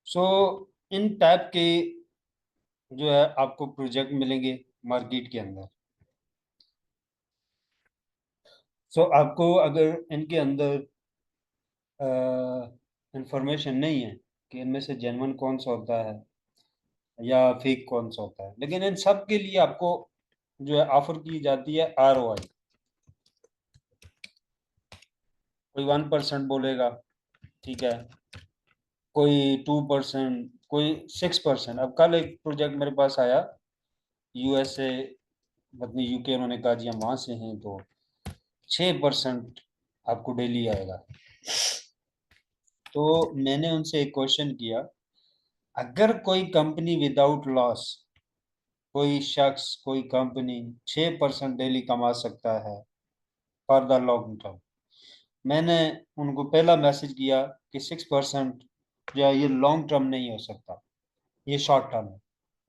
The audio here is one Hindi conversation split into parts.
सो इन टाइप के जो है आपको प्रोजेक्ट मिलेंगे मार्केट के अंदर। सो आपको अगर इनके अंदर इंफॉर्मेशन नहीं है कि इनमें से जेन्युइन कौन सा होता है या फेक कौन सा होता है, लेकिन इन सब के लिए आपको जो है ऑफर की जाती है ROI। कोई 1% बोलेगा, ठीक है, कोई 2%, कोई 6%। अब कल एक प्रोजेक्ट मेरे पास आया USA, मतलब UK, उन्होंने कहा जी हम वहां से हैं, तो 6% आपको डेली आएगा। तो मैंने उनसे एक क्वेश्चन किया, अगर कोई कंपनी विदाउट लॉस, कोई शख्स कोई कंपनी 6% डेली कमा सकता है फॉर द लॉन्ग टर्म, मैंने उनको पहला मैसेज किया कि 6% जो है ये लॉन्ग टर्म नहीं हो सकता, ये शॉर्ट टर्म है।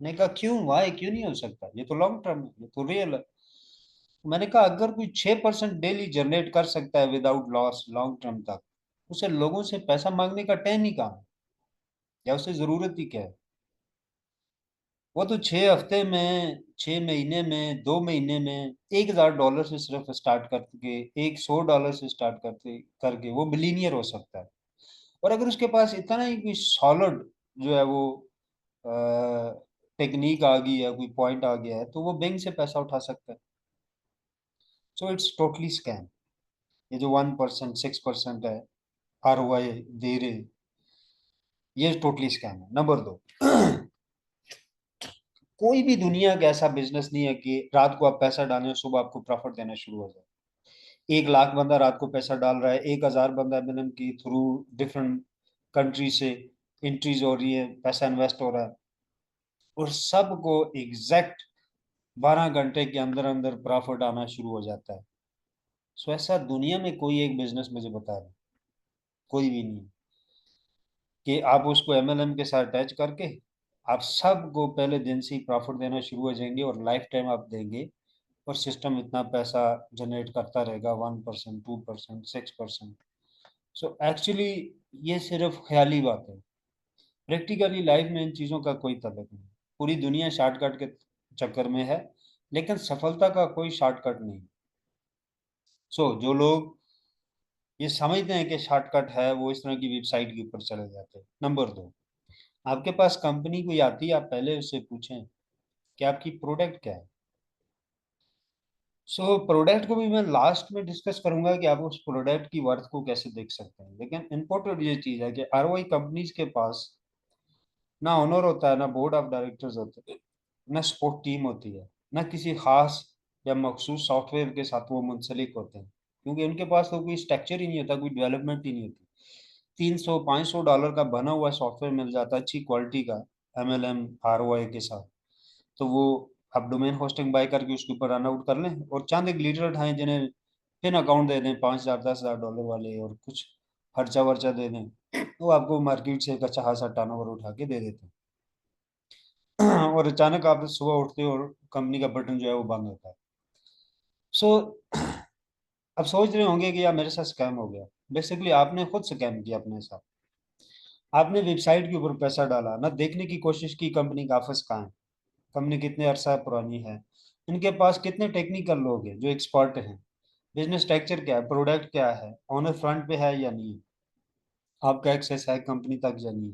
मैंने कहा क्यों, वाई, क्यों नहीं हो सकता, ये तो लॉन्ग टर्म है, ये तो रियल है। मैंने कहा अगर कोई 6% डेली जनरेट कर सकता है विदाउट लॉस लॉन्ग टर्म तक, उसे लोगों से पैसा मांगने का टाइम ही कहाँ है, या उसे जरूरत ही क्या है। वो तो 6 हफ्ते में, 6 महीने में, 2 महीने में $1,000 से सिर्फ स्टार्ट करके, $100 से स्टार्ट करते करके वो बिलीनियर हो सकता है। और अगर उसके पास इतना ही कोई सॉलिड जो है वो टेक्निक आ गई है, कोई पॉइंट आ गया है, तो वो बैंक से पैसा उठा सकता है। So it's totally scam. ये जो 1% 6% है ROI दे रहे, ये टोटली स्कैम है। नंबर 2, कोई भी दुनिया का ऐसा बिजनेस नहीं है कि रात को आप पैसा डालें और सुबह आपको प्रॉफिट देना शुरू हो जाए। 1 लाख बंदा रात को पैसा डाल रहा है, 1,000 बंदा एमएलएम की थ्रू डिफरेंट कंट्री से एंट्रीज हो रही है, पैसा इन्वेस्ट हो रहा है, और सबको एग्जैक्ट 12 घंटे के अंदर अंदर प्रॉफिट आना शुरू हो जाता है। सो ऐसा दुनिया में कोई एक बिजनेस मुझे बता रहे, कोई भी नहीं, कि आप उसको एमएलएम के साथ अटैच करके आप सबको पहले दिन से ही प्रॉफिट देना शुरू हो जाएंगे और लाइफ टाइम आप देंगे, और सिस्टम इतना पैसा जनरेट करता रहेगा, 1% 2% 6%। सो एक्चुअली ये सिर्फ ख्याली बात है। प्रैक्टिकली लाइफ में इन चीज़ों का कोई तल्लुक नहीं। पूरी दुनिया शॉर्टकट के चक्कर में है, लेकिन सफलता का कोई शॉर्टकट नहीं। जो लोग ये समझते हैं कि शॉर्टकट है, वो इस तरह की वेबसाइट के ऊपर चले जाते हैं। नंबर 2, आपके पास कंपनी कोई आती है, आप पहले उससे पूछें कि आपकी प्रोडक्ट क्या है। प्रोडक्ट को भी मैं लास्ट में डिस्कस करूंगा कि आप उस प्रोडक्ट की वर्थ को कैसे देख सकते हैं, लेकिन इम्पोर्टेंट ये चीज़ है कि ROI कंपनीज के पास ना ओनर होता है, ना बोर्ड ऑफ डायरेक्टर्स होते हैं, ना सपोर्ट टीम होती है, ना किसी खास या मखसूस सॉफ्टवेयर के साथ वो मुंसलिक होते हैं, क्योंकि उनके पास तो कोई स्ट्रक्चर ही नहीं होता, कोई डेवलपमेंट ही नहीं होती। 300 500 डॉलर का बना हुआ सॉफ्टवेयर मिल जाता है अच्छी क्वालिटी का, MLM ROI के साथ। तो वो आप डोमेन होस्टिंग बाय करके उसके ऊपर रन आउट कर लें, और चंद एक लीडर उठाएं जिन्हें पिन अकाउंट दे दें 5,000 10,000 डॉलर वाले, और कुछ खर्चा वर्चा दे दें, वो आपको मार्केट से एक अच्छा खासा टर्नओवर उठा के दे देते हैं। और अचानक आप सुबह उठते हो और कंपनी का बटन जो है वो बंद होता है। सो अब सोच रहे होंगे कि यार मेरे साथ स्कैम हो गया। बेसिकली आपने खुद स्कैम किया अपने साथ। आपने वेबसाइट के ऊपर पैसा डाला, ना देखने की कोशिश की कंपनी का ऑफिस कहाँ है, कंपनी कितने अरसा पुरानी है, इनके पास कितने टेक्निकल लोग हैं जो एक्सपर्ट हैं, बिजनेस स्ट्रक्चर क्या है, प्रोडक्ट क्या है, ओनर फ्रंट पे है या नहीं, आपका एक्सेस है कंपनी तक या नहीं,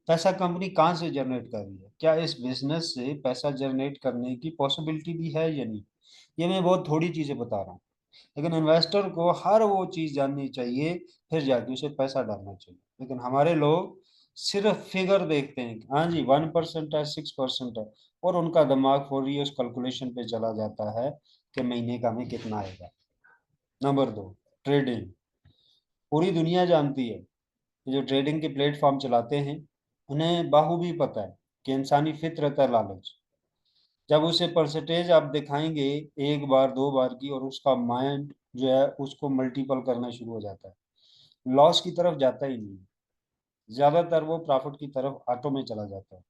पैसा कंपनी कहाँ से जनरेट कर रही है, क्या इस बिजनेस से पैसा जनरेट करने की पॉसिबिलिटी भी है या नहीं। ये मैं बहुत थोड़ी चीजें बता रहा हूँ, लेकिन इन्वेस्टर को हर वो चीज जाननी चाहिए, फिर जाके उसे पैसा डालना चाहिए। लेकिन हमारे लोग सिर्फ फिगर देखते हैं कि हाँ जी 1% है, 6% है, और उनका दिमाग फौरी उस कैलकुलेशन पे चला जाता है कि महीने का हमें कितना आएगा। Number 2, trading. पूरी दुनिया जानती है कि जो ट्रेडिंग के प्लेटफॉर्म चलाते हैं उन्हें बाखूबी पता है कि इंसानी फितरत है लालच। जब उसे परसेंटेज आप दिखाएंगे एक बार दो बार की, और उसका माइंड जो है उसको मल्टीपल करना शुरू हो जाता है, लॉस की तरफ जाता ही नहीं, ज्यादातर वो प्रॉफिट की तरफ ऑटो में चला जाता है।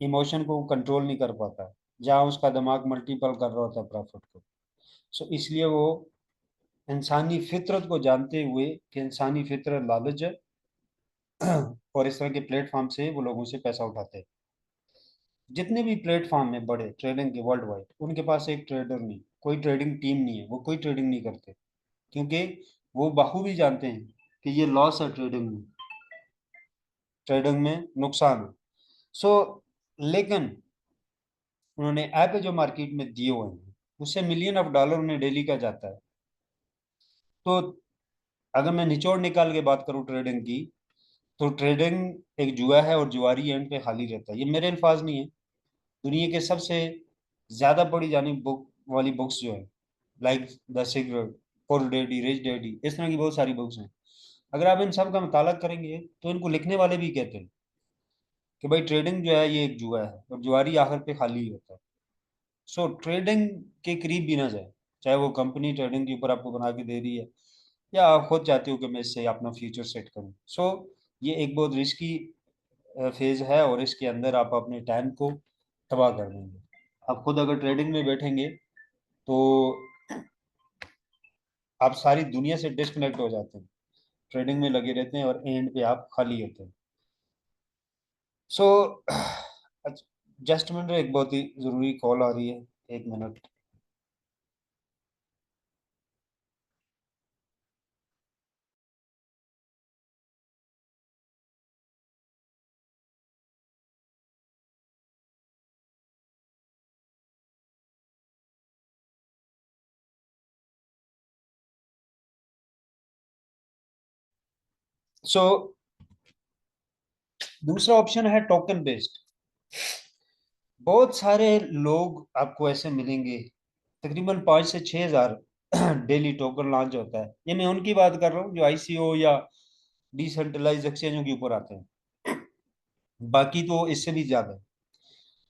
इमोशन को कंट्रोल नहीं कर पाता, जहाँ उसका दिमाग मल्टीपल कर रहा होता है प्रॉफिट को। इसलिए वो इंसानी फितरत को जानते हुए कि इंसानी फितरत लालच है, और इस तरह के प्लेटफॉर्म से वो लोगों से पैसा उठाते हैं। जितने भी प्लेटफॉर्म है बड़े ट्रेडिंग के वर्ल्ड वाइड, उनके पास एक ट्रेडर नहीं, कोई ट्रेडिंग टीम नहीं है, वो कोई ट्रेडिंग नहीं करते, क्योंकि वो बखूबी जानते हैं कि ये लॉस है ट्रेडिंग में, ट्रेडिंग में नुकसान है। सो लेकिन उन्होंने ऐप जो मार्केट में दिए हुए हैं, उससे मिलियन ऑफ डॉलर उन्हें डेली का जाता है। तो अगर मैं निचोड़ निकाल के बात करूं ट्रेडिंग की, तो ट्रेडिंग एक जुआ है और जुआरी एंड पे खाली रहता है। ये मेरे अल्फाज नहीं है, दुनिया के सबसे ज्यादा पढ़ी जानी बुक वाली बुक्स जो है, like the secret, poor daddy rich daddy, इस तरह की बहुत सारी बुक्स हैं। अगर आप इन सब का मुताला करेंगे तो इनको लिखने वाले भी कहते हैं कि भाई ट्रेडिंग जो है ये एक जुआ है और जुआरी आखिर पे खाली ही होता है। सो ट्रेडिंग के करीब भी ना जाए, चाहे वो कंपनी ट्रेडिंग के ऊपर आपको बना के दे रही है, या आप खुद चाहते हो कि मैं इससे अपना फ्यूचर सेट करूं। सो ये एक बहुत रिस्की फेज है, और इसके अंदर आप अपने टाइम को तबाह कर देंगे। आप खुद अगर ट्रेडिंग में बैठेंगे तो आप सारी दुनिया से डिस्कनेक्ट हो जाते हैं, ट्रेडिंग में लगे रहते हैं और एंड पे आप खाली होते हैं। सो जस्ट मिनट, एक बहुत ही जरूरी कॉल आ रही है, एक मिनट। सो दूसरा ऑप्शन है टोकन बेस्ड। बहुत सारे लोग आपको ऐसे मिलेंगे, तकरीबन 5 से 6 हज़ार डेली टोकन लॉन्च होता है। ये मैं उनकी बात कर रहा हूँ जो आईसीओ या डिसेंट्रलाइज एक्सचेंजों के ऊपर आते हैं, बाकी तो इससे भी ज्यादा है।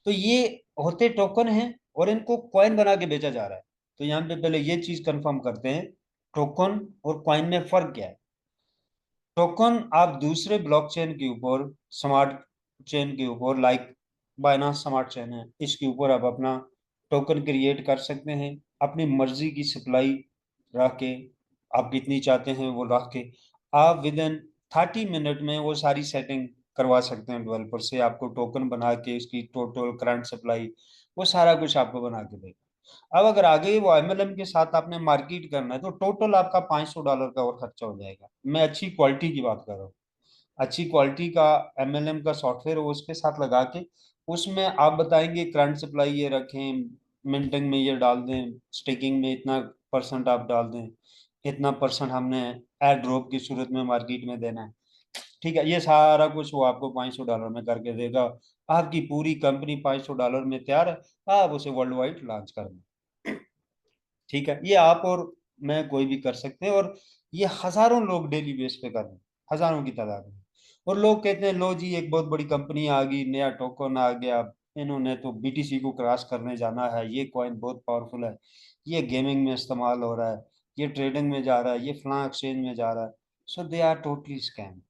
तो ये होते टोकन हैं और इनको कॉइन बना के बेचा जा रहा है। तो यहाँ पे पहले ये चीज कंफर्म करते हैं, टोकन और कॉइन में फर्क क्या है। टोकन आप दूसरे ब्लॉकचेन के ऊपर, स्मार्ट चेन के ऊपर, लाइक बाइनांस स्मार्ट चेन है, इसके ऊपर आप अपना टोकन क्रिएट कर सकते हैं, अपनी मर्जी की सप्लाई रख के, आप कितनी चाहते हैं वो रख के, आप विद इन 30 मिनट में वो सारी सेटिंग करवा सकते हैं डेवलपर से, आपको टोकन बना के उसकी टोटल करंट सप्लाई, वो सारा कुछ आपको बना के देगा। अब अगर आगे वो एमएलएम के साथ आपने मार्केट करना है तो टोटल आपका $500 का और खर्चा हो जाएगा। मैं अच्छी क्वालिटी की बात कर रहा हूँ, अच्छी क्वालिटी का एमएलएम का सॉफ्टवेयर वो उसके साथ लगा के, उसमें आप बताएंगे करंट सप्लाई ये रखें, मिंटिंग में ये डाल दें, स्टेकिंग में इतना परसेंट आप डाल दें, इतना परसेंट हमने एड ड्रॉप की सूरत में मार्केट में देना है। ठीक है, ये सारा कुछ वो आपको $500 में करके देगा। आपकी पूरी कंपनी $500 में तैयार है, आप उसे वर्ल्ड वाइड लॉन्च कर दें। ठीक है, ये आप और मैं कोई भी कर सकते हैं, और ये हजारों लोग डेली बेस पे कर रहे हैं, हजारों की तादाद में। और लोग कहते हैं लो जी एक बहुत बड़ी कंपनी आ गई, नया टोकन आ गया, इन्होंने तो बीटीसी को क्रॉस करने जाना है, ये कॉइन बहुत पावरफुल है, ये गेमिंग में इस्तेमाल हो रहा है, ये ट्रेडिंग में जा रहा है, ये फलां एक्सचेंज में जा रहा है। So they are totally scam.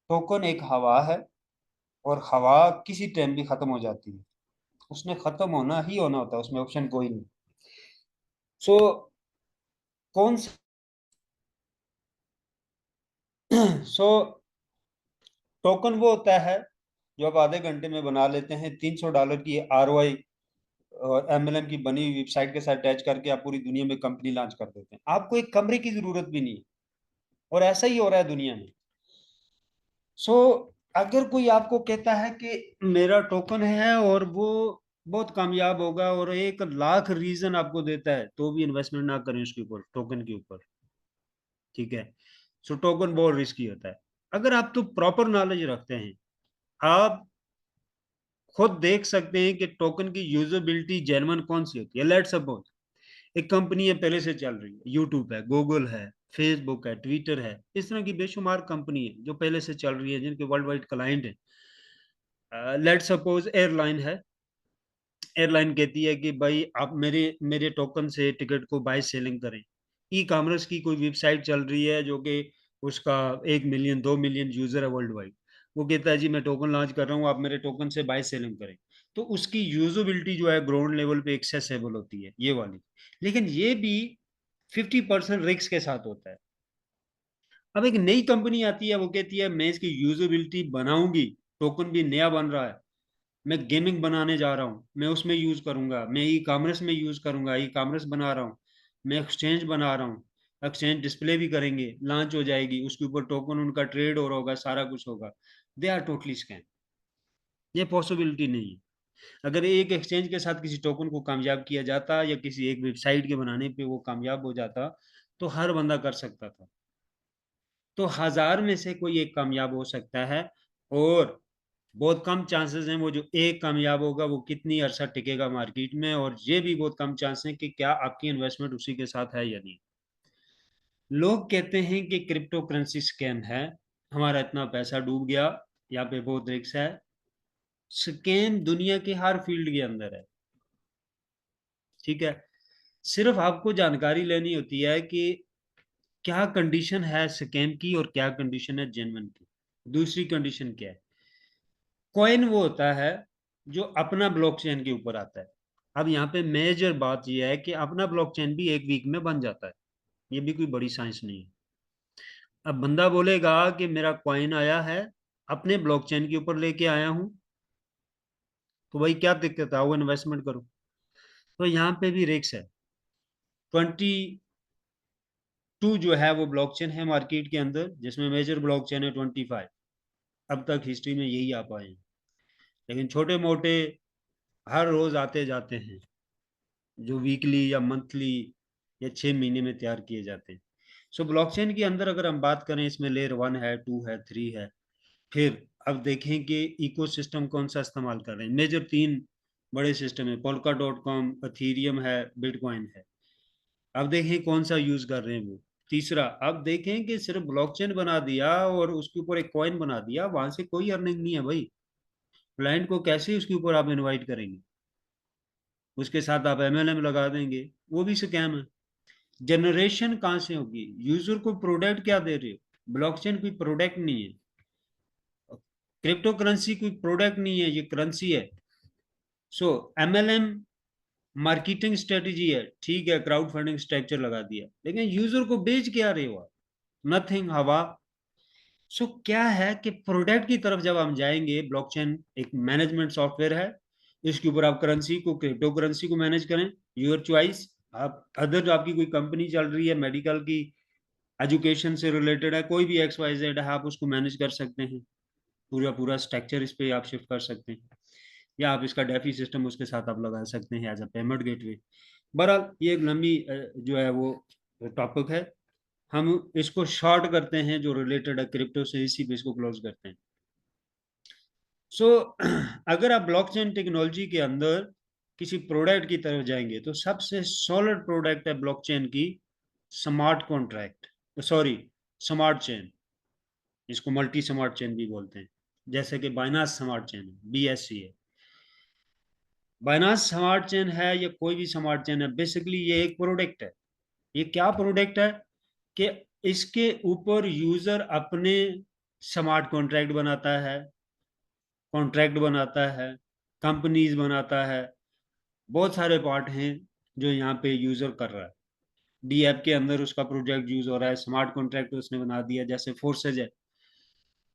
Token एक हवा है, और हवा किसी टाइम भी खत्म हो जाती है, उसने खत्म होना ही होना होता है, उसमें ऑप्शन कोई नहीं। सो कौन सो टोकन वो होता है जो आप आधे घंटे में बना लेते हैं, $300 की आरओआई और एमएलएम की बनी हुई वेबसाइट के साथ अटैच करके आप पूरी दुनिया में कंपनी लॉन्च कर देते हैं, आपको एक कमरे की जरूरत भी नहीं है। और ऐसा ही हो रहा है दुनिया में। सो अगर कोई आपको कहता है कि मेरा टोकन है और वो बहुत कामयाब होगा, और 1 लाख रीजन आपको देता है, तो भी इन्वेस्टमेंट ना करें उसके ऊपर, टोकन के ऊपर। ठीक है, सो टोकन बहुत रिस्की होता है। अगर आप तो प्रॉपर नॉलेज रखते हैं, आप खुद देख सकते हैं कि टोकन की यूजेबिलिटी जेन्युइन कौन सी होती है। लेट्स सपोज एक कंपनी है, पहले से चल रही है, यूट्यूब है, गूगल है, फेसबुक है, ट्विटर है, इस तरह की बेशुमार कंपनी है जो पहले से चल रही है, जिनके वर्ल्ड वाइड क्लाइंट है। लेट्स सपोज एयरलाइन है, एयरलाइन कहती है कि भाई आप मेरे मेरे टोकन से टिकट को बाय सेलिंग करें। ई कॉमर्स की कोई वेबसाइट चल रही है जो कि उसका 1 मिलियन 2 मिलियन यूजर है वर्ल्ड वाइड, वो कहता है जी मैं टोकन लॉन्च कर रहा हूँ, आप मेरे टोकन से बाय सेलिंग करें। तो उसकी यूजबिलिटी जो है ग्राउंड लेवल पे एक्सेसिबल होती है, ये वाली। लेकिन ये भी 50% रिस्क के साथ होता है। अब एक नई कंपनी आती है, वो कहती है मैं इसकी यूजेबिलिटी बनाऊंगी, टोकन भी नया बन रहा है, मैं गेमिंग बनाने जा रहा हूँ, मैं उसमें यूज करूंगा, मैं ई कॉमर्स में यूज करूंगा, ई कॉमर्स बना रहा हूँ, मैं एक्सचेंज बना रहा हूँ, एक्सचेंज डिस्प्ले भी करेंगे, लॉन्च हो जाएगी, उसके ऊपर टोकन उनका ट्रेड हो रहा होगा, सारा कुछ होगा। They are totally scam. ये पॉसिबिलिटी नहीं है। अगर एक एक्सचेंज के साथ किसी टोकन को कामयाब किया जाता या किसी एक वेबसाइट के बनाने पे वो कामयाब हो जाता तो हर बंदा कर सकता था। तो हजार में से कोई एक कामयाब हो सकता है, और बहुत कम चांसेस हैं वो जो एक कामयाब होगा वो कितनी अरसा टिकेगा मार्केट में, और ये भी बहुत कम चांस है कि क्या आपकी इन्वेस्टमेंट उसी के साथ है या नहीं। लोग कहते हैं कि क्रिप्टो करेंसी स्कैम है, हमारा इतना पैसा डूब गया, यहाँ पे बहुत रिस्क है। स्कैम दुनिया के हर फील्ड के अंदर है, ठीक है। सिर्फ आपको जानकारी लेनी होती है कि क्या कंडीशन है स्कैम की और क्या कंडीशन है जेन्युइन की। दूसरी कंडीशन क्या है, कॉइन वो होता है जो अपना ब्लॉकचेन के ऊपर आता है। अब यहाँ पे मेजर बात यह है कि अपना ब्लॉकचेन भी एक वीक में बन जाता है, ये भी कोई बड़ी साइंस नहीं है। अब बंदा बोलेगा कि मेरा कॉइन आया है, अपने ब्लॉकचेन के ऊपर लेके आया हूं, तो भाई क्या दिक्कत है, वो इन्वेस्टमेंट करो। तो यहाँ पे भी रिस्क है। 22 जो है वो ब्लॉकचेन है मार्केट के अंदर, जिसमें मेजर ब्लॉकचेन है 25। अब तक हिस्ट्री में यही आ पाए हैं, लेकिन छोटे मोटे हर रोज आते जाते हैं, जो वीकली या मंथली या 6 महीने में तैयार किए जाते हैं। सो ब्लॉकचेन के अंदर अगर हम बात करें, इसमें लेयर 1 है, 2 है, 3 है। फिर अब देखें कि इकोसिस्टम कौन सा इस्तेमाल कर रहे हैं। मेजर 3 बड़े सिस्टम है, पोल्का डॉट कॉम, अथीरियम है, बिटकॉइन है। अब देखें कौन सा यूज कर रहे हैं वो। तीसरा, अब देखें कि सिर्फ ब्लॉकचेन बना दिया और उसके ऊपर एक कॉइन बना दिया, वहां से कोई अर्निंग नहीं है भाई। क्लाइंट को कैसे उसके ऊपर आप इनवाइट करेंगे, उसके साथ आप एमएलएम लगा देंगे, वो भी स्कैम है। जनरेशन कहाँ से होगी, यूजर को प्रोडक्ट क्या दे रहे हो। ब्लॉकचेन कोई प्रोडक्ट नहीं है, क्रिप्टो करेंसी कोई प्रोडक्ट नहीं है, ये करेंसी है। सो एमएलएम मार्केटिंग स्ट्रेटेजी है, ठीक है, क्राउड फंडिंग स्ट्रक्चर लगा दिया, लेकिन यूजर को बेच क्या रहे हो आप, नथिंग, हवा। सो क्या है कि प्रोडक्ट की तरफ जब हम जाएंगे, ब्लॉकचेन एक मैनेजमेंट सॉफ्टवेयर है, इसके ऊपर आप करेंसी को, क्रिप्टो करेंसी को मैनेज करें, योर चॉइस। आप अदर जो आपकी कोई कंपनी चल रही है मेडिकल की, एजुकेशन से रिलेटेड है, कोई भी एक्स वाई जेड है, आप उसको मैनेज कर सकते हैं, पूरा पूरा स्ट्रक्चर इस पे आप शिफ्ट कर सकते हैं, या आप इसका डेफी सिस्टम उसके साथ आप लगा सकते हैं एज अ पेमेंट गेटवे। बहरहाल ये एक लंबी जो है वो टॉपिक है, हम इसको शॉर्ट करते हैं, जो रिलेटेड है क्रिप्टो से, इसी पे इसको क्लोज करते हैं। सो अगर आप ब्लॉकचेन टेक्नोलॉजी के अंदर किसी प्रोडक्ट की तरफ जाएंगे, तो सबसे सॉलिड प्रोडक्ट है ब्लॉकचेन की smart contract, sorry, smart chain. इसको मल्टी स्मार्ट चेन भी बोलते हैं, जैसे कि बाइनास स्मार्ट चेन है, BSC है। बाइनास स्मार्ट चेन है या कोई भी स्मार्ट चेन है, बेसिकली ये एक प्रोडक्ट है। ये क्या प्रोडक्ट है कि इसके ऊपर यूजर अपने स्मार्ट कॉन्ट्रैक्ट बनाता है, कॉन्ट्रैक्ट बनाता है, कंपनीज बनाता है, बहुत सारे पार्ट हैं जो यहाँ पे यूजर कर रहा है। डी ऐप के अंदर उसका प्रोजेक्ट यूज हो रहा है, स्मार्ट कॉन्ट्रैक्ट उसने बना दिया, जैसे फोर्सेज है,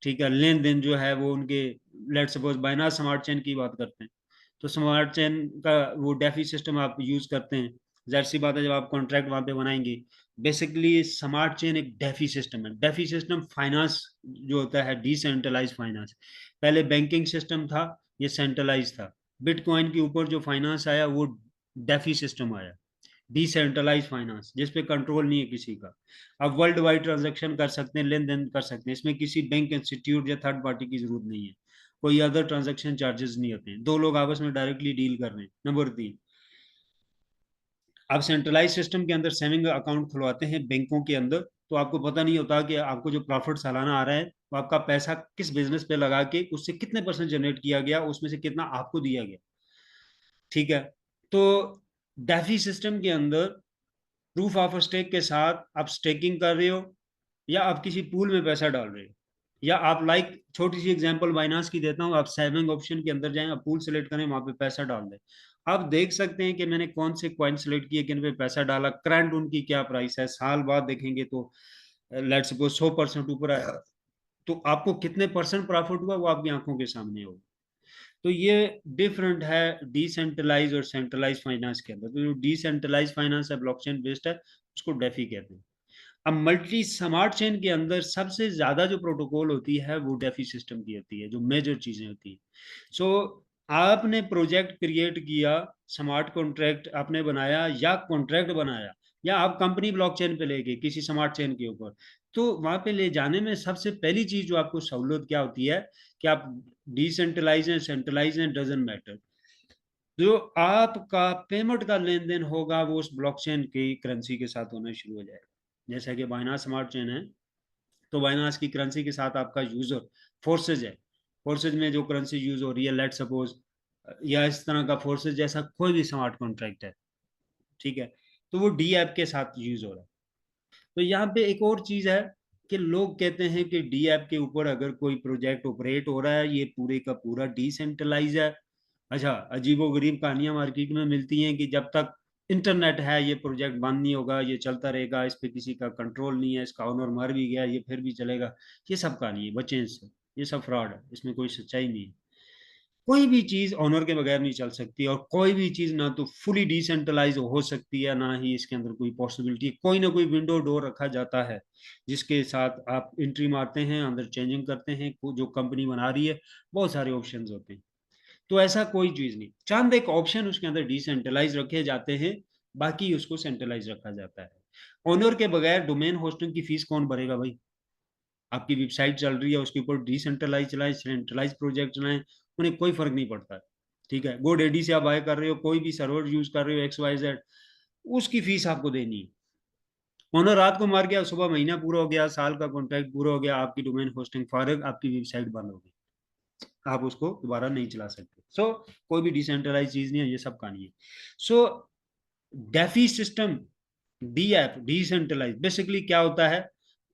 ठीक है, लेन देन जो है वो उनके, लेट सपोज बाइनास स्मार्ट चेन की बात करते हैं, तो स्मार्ट चेन का वो डेफी सिस्टम आप यूज करते हैं, जाहिर सी बात है जब आप कॉन्ट्रैक्ट वहां पे बनाएंगे। बेसिकली स्मार्ट चेन एक डेफी सिस्टम है। डेफी सिस्टम फाइनेंस जो होता है, डिसेंट्रलाइज फाइनेंस। पहले बैंकिंग सिस्टम था, ये सेंट्रलाइज था। बिटकॉइन के ऊपर जो फाइनेंस आया वो डेफी सिस्टम आया, डिसेंट्रलाइज फाइनेंस, जिसपे कंट्रोल नहीं है किसी का। अब वर्ल्ड वाइड ट्रांजेक्शन कर सकते हैं, लेन देन कर सकते हैं, इसमें किसी बैंक, इंस्टीट्यूट या थर्ड पार्टी की जरूरत नहीं है, कोई अदर ट्रांजेक्शन चार्जेस नहीं होते हैं, दो लोग आपस में डायरेक्टली डील कर रहे हैं। नंबर 3, आप सेंट्रलाइज सिस्टम के अंदर सेविंग अकाउंट खुलवाते हैं बैंकों के अंदर, तो आपको पता नहीं होता कि आपको जो प्रॉफिट सालाना आ रहा है वो आपका पैसा किस बिजनेस पे लगा के उससे कितने परसेंट जनरेट किया गया, उसमें से कितना आपको दिया गया, ठीक है। तो डेफी सिस्टम के अंदर प्रूफ ऑफ स्टेक के साथ आप स्टेकिंग कर रहे हो, या आप किसी पूल में पैसा डाल रहे हो, या आप लाइक, छोटी सी एग्जांपल बाइनांस की देता हूँ, आप सेविंग ऑप्शन के अंदर जाएं, आप पूल सेलेक्ट करें, वहां पे पैसा डाल दें। आप देख सकते हैं कि मैंने कौन से कॉइन सेलेक्ट किए, किन पे पैसा डाला, करंट उनकी क्या प्राइस है, साल बाद देखेंगे तो लेट्स सपोज 100% ऊपर आया, तो आपको कितने परसेंट प्रॉफिट हुआ वो आपकी आंखों के सामने होगा। तो ये डिफरेंट है डिसेंट्रलाइज और सेंट्रलाइज फाइनेंस के अंदर। तो जो डिसेंट्रलाइज फाइनेंस है, ब्लॉकचेन बेस्ड है, उसको डेफी कहते हैं। अब मल्टी स्मार्ट चेन के अंदर सबसे ज्यादा जो प्रोटोकॉल होती है वो डेफी सिस्टम की होती है, जो मेजर चीजें होती हैं। सो आपने प्रोजेक्ट क्रिएट किया, स्मार्ट कॉन्ट्रैक्ट आपने बनाया या कॉन्ट्रैक्ट बनाया, या आप कंपनी ब्लॉकचेन पे ले गए किसी स्मार्ट चेन के ऊपर, तो वहां पे ले जाने में सबसे पहली चीज जो आपको सहूलत क्या होती है कि आप डिसेंट्रलाइज हैं सेंट्रलाइज हैं डजेंट मैटर, जो आपका पेमेंट का लेन देन होगा वो उस ब्लॉकचेन की करेंसी के साथ होना शुरू हो जाएगा। जैसा कि बाइनांस स्मार्ट चेन है, तो बाइनांस की करेंसी के साथ आपका यूजर फोर्सेज है, फोर्सेज में जो करेंसी यूज हो रही है, लेट सपोज, या इस तरह का फोर्सेज जैसा कोई भी स्मार्ट कॉन्ट्रैक्ट है, ठीक है, तो वो डी ऐप के साथ यूज हो रहा है। तो यहाँ पे एक और चीज है कि लोग कहते हैं कि डी ऐप के ऊपर अगर कोई प्रोजेक्ट ऑपरेट हो रहा है ये पूरे का पूरा डिसेंट्रलाइज है। अच्छा, अजीबो गरीब कहानियां मार्केट में मिलती हैं कि जब तक इंटरनेट है ये प्रोजेक्ट बंद नहीं होगा, ये चलता रहेगा, इस पे किसी का कंट्रोल नहीं है, इसका ओनर मर भी गया ये फिर भी चलेगा। ये सब कहानी है, बचें इससे, ये सब फ्रॉड है, इसमें कोई सच्चाई नहीं है। कोई भी चीज ऑनर के बगैर नहीं चल सकती, और कोई भी चीज ना तो फुली डिसेंट्रलाइज हो सकती है, ना ही इसके अंदर कोई पॉसिबिलिटी, कोई ना कोई विंडो डोर रखा जाता है जिसके साथ आप एंट्री मारते हैं, अंदर चेंजिंग करते हैं, जो कंपनी बना रही है बहुत सारे ऑप्शंस होते हैं। तो ऐसा कोई चीज नहीं, चंद एक ऑप्शन उसके अंदर डिसेंट्रलाइज रखे जाते हैं, बाकी उसको सेंट्रलाइज रखा जाता है। ओनर के बगैर डोमेन होस्टिंग की फीस कौन भरेगा भाई? आपकी वेबसाइट चल रही है उसके ऊपर डिसेंट्रलाइज चलाएं सेंट्रलाइज प्रोजेक्ट चलाएं, उन्हें कोई फर्क नहीं पड़ता है। ठीक है, गोडेडी से आप बाय कर रहे हो, कोई भी सर्वर यूज कर रहे हो XYZ, उसकी फीस आपको देनी है। ओनर रात को मार गया, सुबह महीना पूरा हो गया, साल का कॉन्ट्रैक्ट पूरा हो गया, आपकी डोमेन होस्टिंग फारग, आपकी वेबसाइट बंद हो गई, आप उसको दोबारा नहीं चला सकते। कोई भी डिसेंट्रलाइज चीज नहीं है, ये सब कहानी है। So DeFi system, D app decentralize basically क्या होता है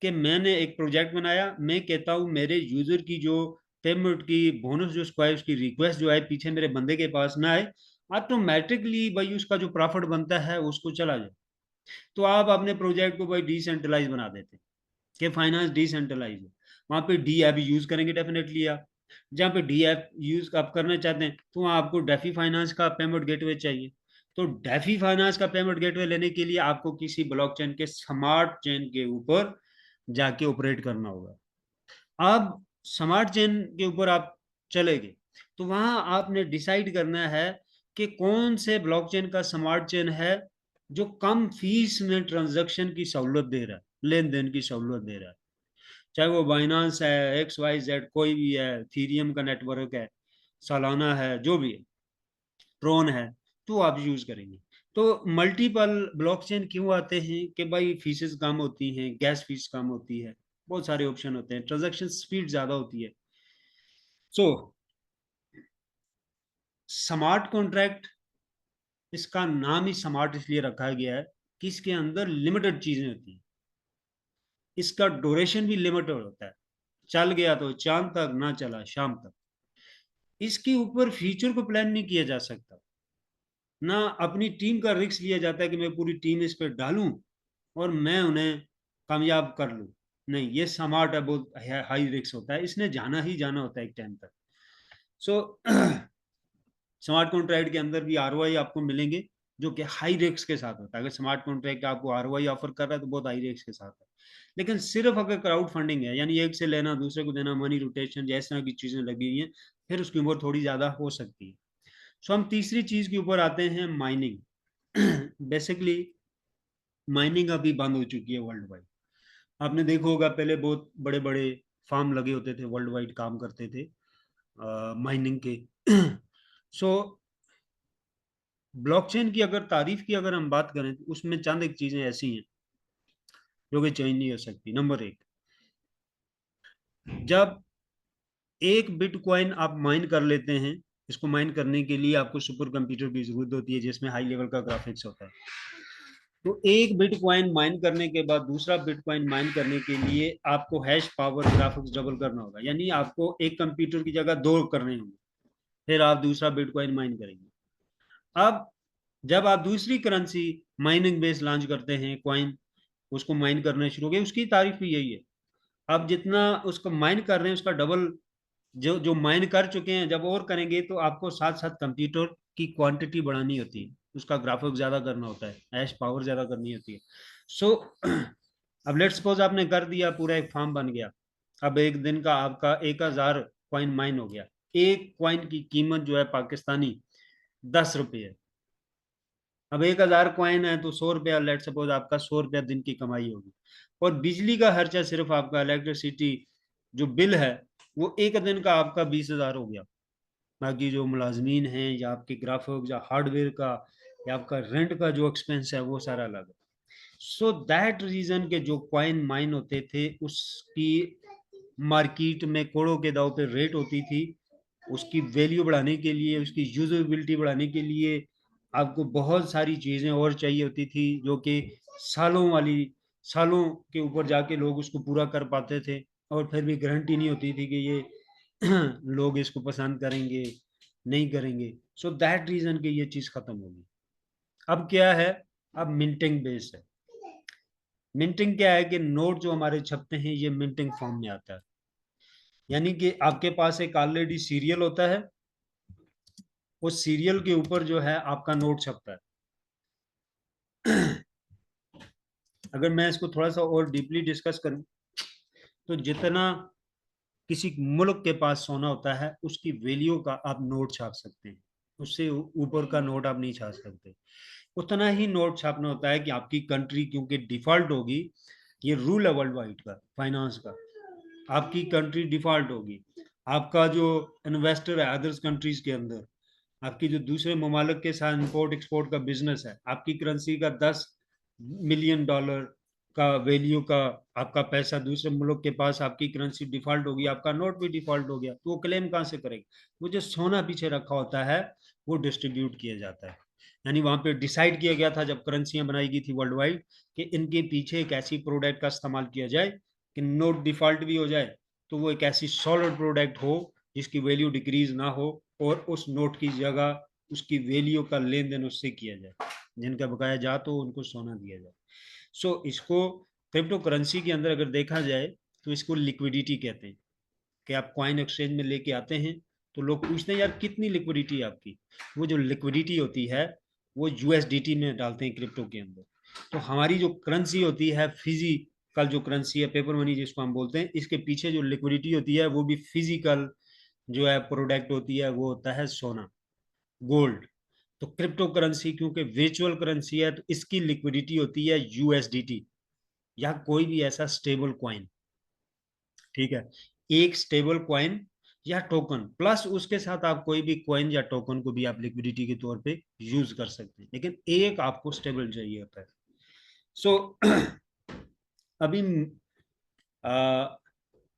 कि मैंने एक प्रोजेक्ट बनाया, मैं कहता हूं मेरे यूजर की जो पेमेंट की बोनस जो स्क्वायर उसकी रिक्वेस्ट जो है पीछे मेरे बंदे के पास ना आए, ऑटोमेटिकली भाई उसका जो प्रॉफिट बनता है उसको चला जाए। तो आप अपने प्रोजेक्ट को भाई डिसेंट्रलाइज बना देते हैं कि फाइनेंस डिसेंट्रलाइज है, वहां पे डी ऐप यूज करेंगे डेफिनेटली आप। जहाँ पे डी ऐप यूज आप करना चाहते हैं तो वहाँ आपको डेफी फाइनेंस का पेमेंट गेटवे चाहिए। तो डेफी फाइनेंस का पेमेंट गेटवे लेने के लिए आपको किसी ब्लॉकचेन के स्मार्ट चेन के ऊपर जाके ऑपरेट करना होगा। अब स्मार्ट चेन के ऊपर आप चले गए, तो वहां आपने डिसाइड करना है कि कौन से ब्लॉकचेन का स्मार्ट चेन है जो कम फीस में ट्रांजैक्शन की सहूलत दे रहा है, लेन देन की सहूलत दे रहा है। चाहे वो बाइनांस है, XYZ कोई भी है, थीरियम का नेटवर्क है, सालाना है, जो भी है, ट्रोन है, तो आप यूज करेंगे। तो मल्टीपल ब्लॉकचेन क्यों आते हैं कि भाई फीसेस कम होती हैं, गैस फीस कम होती है, बहुत सारे ऑप्शन होते हैं, ट्रांजैक्शन स्पीड ज्यादा होती है। सो स्मार्ट कॉन्ट्रैक्ट, इसका नाम ही स्मार्ट इसलिए रखा गया है कि इसके अंदर लिमिटेड चीजें होती हैं, इसका ड्यूरेशन भी लिमिटेड होता है, चल गया तो चांद तक, ना चला शाम तक। इसके ऊपर फ्यूचर को प्लान नहीं किया जा सकता, ना अपनी टीम का रिस्क लिया जाता है कि मैं पूरी टीम इस पर डालूं और मैं उन्हें कामयाब कर लूं। नहीं, ये स्मार्ट है, बहुत हाई रिस्क होता है, इसने जाना ही जाना होता है एक टाइम तक। सो स्मार्ट कॉन्ट्रैक्ट के अंदर भी ROI आपको मिलेंगे जो कि हाई रिस्क के साथ होता है। अगर स्मार्ट कॉन्ट्रैक्ट आपको ROI ऑफर कर रहा है तो बहुत हाई रिस्क के साथ है। लेकिन सिर्फ अगर क्राउड फंडिंग है, यानी एक से लेना दूसरे को देना, मनी रोटेशन जैस तरह की चीजें लगी हुई हैं, फिर उसकी उम्र थोड़ी ज्यादा हो सकती है। सो हम तीसरी चीज के ऊपर आते हैं, माइनिंग। बेसिकली माइनिंग अभी बंद हो चुकी है वर्ल्ड वाइड। आपने देखा होगा पहले बहुत बड़े बड़े फार्म लगे होते थे, वर्ल्ड वाइड काम करते थे माइनिंग के। सो ब्लॉकचेन की अगर तारीफ की अगर हम बात करें तो उसमें चंद एक चीजें ऐसी हैं जो कि चेंज नहीं हो सकती। नंबर एक, जब एक बिटकॉइन आप माइन कर लेते हैं, इसको माइन करने के लिए आपको सुपर कंप्यूटर की जरूरत होती है जिसमें हाई लेवल का ग्राफिक्स होता है। तो एक बिटकॉइन माइन करने के बाद दूसरा बिटकॉइन माइन करने के लिए आपको हैश पावर ग्राफिक्स डबल करना होगा, यानी आपको एक कंप्यूटर की जगह दो करने होंगे, फिर आप दूसरा बिटकॉइन माइन करेंगे। अब जब आप दूसरी करेंसी माइनिंग बेस लॉन्च करते हैं, कॉइन, उसको माइन करना शुरू हो गए, उसकी तारीफ भी यही है। अब जितना उसको माइन कर रहे हैं उसका डबल जो जो माइन कर चुके हैं जब और करेंगे, तो आपको साथ साथ कंप्यूटर की क्वांटिटी बढ़ानी होती है, उसका ग्राफिक ज्यादा करना होता है, ऐश पावर ज्यादा करनी होती है। सो अब लेट्स सपोज आपने कर दिया, पूरा एक फार्म बन गया। अब एक दिन का आपका 1,000 कॉइन माइन हो गया। एक कॉइन की कीमत जो है पाकिस्तानी 10 रुपये है। अब 1,000 कॉइन है तो 100 रुपया, लेट सपोज आपका 100 रुपया दिन की कमाई होगी। और बिजली का खर्चा सिर्फ आपका इलेक्ट्रिसिटी जो बिल है वो एक दिन का आपका 20,000 हो गया। बाकी जो मुलाजमीन हैं या आपके ग्राफिक या हार्डवेयर का या आपका रेंट का जो एक्सपेंस है वो सारा अलग है। सो दैट रीजन के जो कॉइन माइन होते थे उसकी मार्केट में करोड़ों के दाव पे रेट होती थी। उसकी वैल्यू बढ़ाने के लिए, उसकी यूजेबिलिटी बढ़ाने के लिए आपको बहुत सारी चीज़ें और चाहिए होती थी, जो कि सालों के ऊपर जाके लोग उसको पूरा कर पाते थे। और फिर भी गारंटी नहीं होती थी कि ये लोग इसको पसंद करेंगे नहीं करेंगे। सो दैट रीजन के ये चीज़ खत्म होगी। अब क्या है? अब मिंटिंग बेस है। मिंटिंग क्या है कि नोट जो हमारे छपते हैं ये मिंटिंग फॉर्म में आता है। यानी कि आपके पास एक ऑलरेडी सीरियल होता है, उस सीरियल के ऊपर जो है आपका नोट छपता है। अगर मैं इसको थोड़ा सा और डीपली डिस्कस करूं, तो जितना किसी मुल्क के पास सोना होता है उसकी वैल्यू का आप नोट छाप सकते हैं, उससे ऊपर का नोट आप नहीं छाप सकते। उतना ही नोट छापना होता है कि आपकी कंट्री क्योंकि डिफॉल्ट होगी, ये रूल है वर्ल्ड वाइड का फाइनेंस का। आपकी कंट्री डिफॉल्ट होगी, आपका जो इन्वेस्टर है अदर्स कंट्रीज के अंदर, आपकी जो दूसरे ममालिक के साथ इंपोर्ट एक्सपोर्ट का बिजनेस है, आपकी करेंसी का $10 मिलियन का वैल्यू का आपका पैसा दूसरे मुल्क के पास, आपकी करेंसी डिफॉल्ट होगी, आपका नोट भी डिफॉल्ट हो गया, तो वो क्लेम कहाँ से करेगा? वो जो सोना पीछे रखा होता है वो डिस्ट्रीब्यूट किया जाता है। यानी वहां पे डिसाइड किया गया था जब करेंसियां बनाई गई थी वर्ल्ड वाइड, कि इनके पीछे एक ऐसी प्रोडक्ट का इस्तेमाल किया जाए कि नोट डिफॉल्ट भी हो जाए तो वो एक ऐसी सॉलिड प्रोडक्ट हो जिसकी वैल्यू डिक्रीज ना हो, और उस नोट की जगह उसकी वैल्यू का लेन देन उससे किया जाए, जिनका बकाया जा तो उनको सोना दिया जाए। सो इसको क्रिप्टो करेंसी के अंदर अगर देखा जाए तो इसको लिक्विडिटी कहते हैं। कि आप कॉइन एक्सचेंज में लेके आते हैं तो लोग पूछते हैं यार कितनी लिक्विडिटी है आपकी। वो जो लिक्विडिटी होती है वो यूएसडीटी में डालते हैं क्रिप्टो के अंदर। तो हमारी जो करेंसी होती है फिजिकल जो करेंसी है, पेपर मनी जिसको हम बोलते हैं, इसके पीछे जो लिक्विडिटी होती है वो भी फिजिकल जो है प्रोडक्ट होती है, वो होता है सोना, गोल्ड। तो क्रिप्टो करेंसी क्योंकि वर्चुअल करेंसी है तो इसकी लिक्विडिटी होती है यूएसडीटी या कोई भी ऐसा स्टेबल कॉइन। ठीक है, एक स्टेबल कॉइन या टोकन प्लस उसके साथ आप कोई भी कॉइन या टोकन को भी आप लिक्विडिटी के तौर पे यूज कर सकते हैं, लेकिन एक आपको स्टेबल चाहिए होता है। सो अभी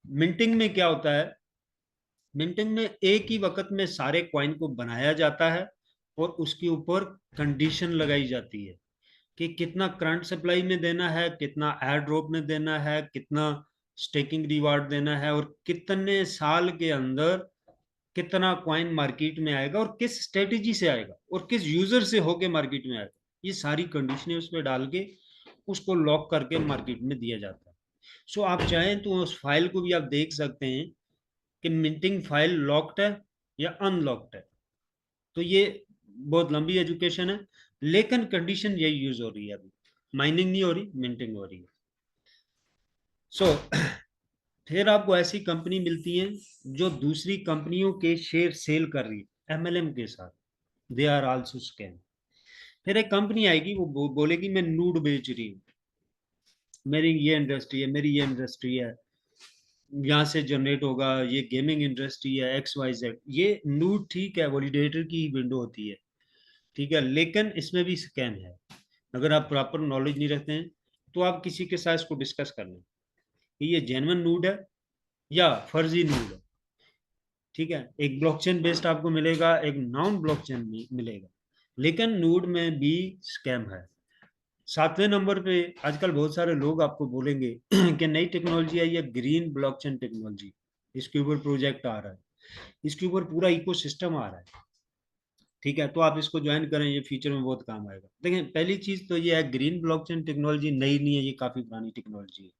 मिंटिंग में क्या होता है? मिंटिंग में एक ही वक्त में सारे कॉइन को बनाया जाता है और उसके ऊपर कंडीशन लगाई जाती है कि कितना करंट सप्लाई में देना है, कितना एयर ड्रॉप में देना है, कितना स्टेकिंग रिवार्ड देना है, और कितने साल के अंदर कितना कॉइन मार्केट में आएगा और किस स्ट्रेटेजी से आएगा और किस यूजर से होके मार्केट में आएगा। ये सारी कंडीशनें उसमें डाल के उसको लॉक करके मार्केट में दिया जाता है। सो आप चाहें तो उस फाइल को भी आप देख सकते हैं कि मिंटिंग फाइल लॉक्ड है या अनलॉक्ड है। तो ये बहुत लंबी एजुकेशन है, लेकिन कंडीशन यही यूज हो रही है अभी। माइनिंग नहीं हो रही, मिंटिंग हो रही है। सो फिर आपको ऐसी कंपनी मिलती है जो दूसरी कंपनियों के शेयर सेल कर रही है एमएलएम के साथ, दे आर आल्सो स्कैम। फिर एक कंपनी आएगी वो बोलेगी मैं नूड बेच रही हूँ, मेरी ये इंडस्ट्री है, मेरी ये इंडस्ट्री है, यहाँ से जनरेट होगा, ये गेमिंग इंडस्ट्री है XYZ। ये नूड ठीक है, वॉलिडेटर की विंडो होती है, ठीक है, लेकिन इसमें भी स्कैम है। अगर आप प्रॉपर नॉलेज नहीं रखते हैं तो आप किसी के साथ इसको डिस्कस कर लें कि ये जेन्युइन नूड है या फर्जी नूड है। ठीक है, एक ब्लॉकचेन बेस्ड आपको मिलेगा, एक नॉन ब्लॉकचेन मिलेगा, लेकिन नूड में भी स्कैम है। 7वें नंबर पे आजकल बहुत सारे लोग आपको बोलेंगे कि नई टेक्नोलॉजी आई है ग्रीन ब्लॉकचेन टेक्नोलॉजी, इसके ऊपर प्रोजेक्ट आ रहा है, इसके ऊपर पूरा इकोसिस्टम आ रहा है। ठीक है, तो आप इसको ज्वाइन करें, ये फ्यूचर में बहुत काम आएगा। देखें, पहली चीज तो ये है, ग्रीन ब्लॉकचेन टेक्नोलॉजी नई नहीं है, ये काफी पुरानी टेक्नोलॉजी है।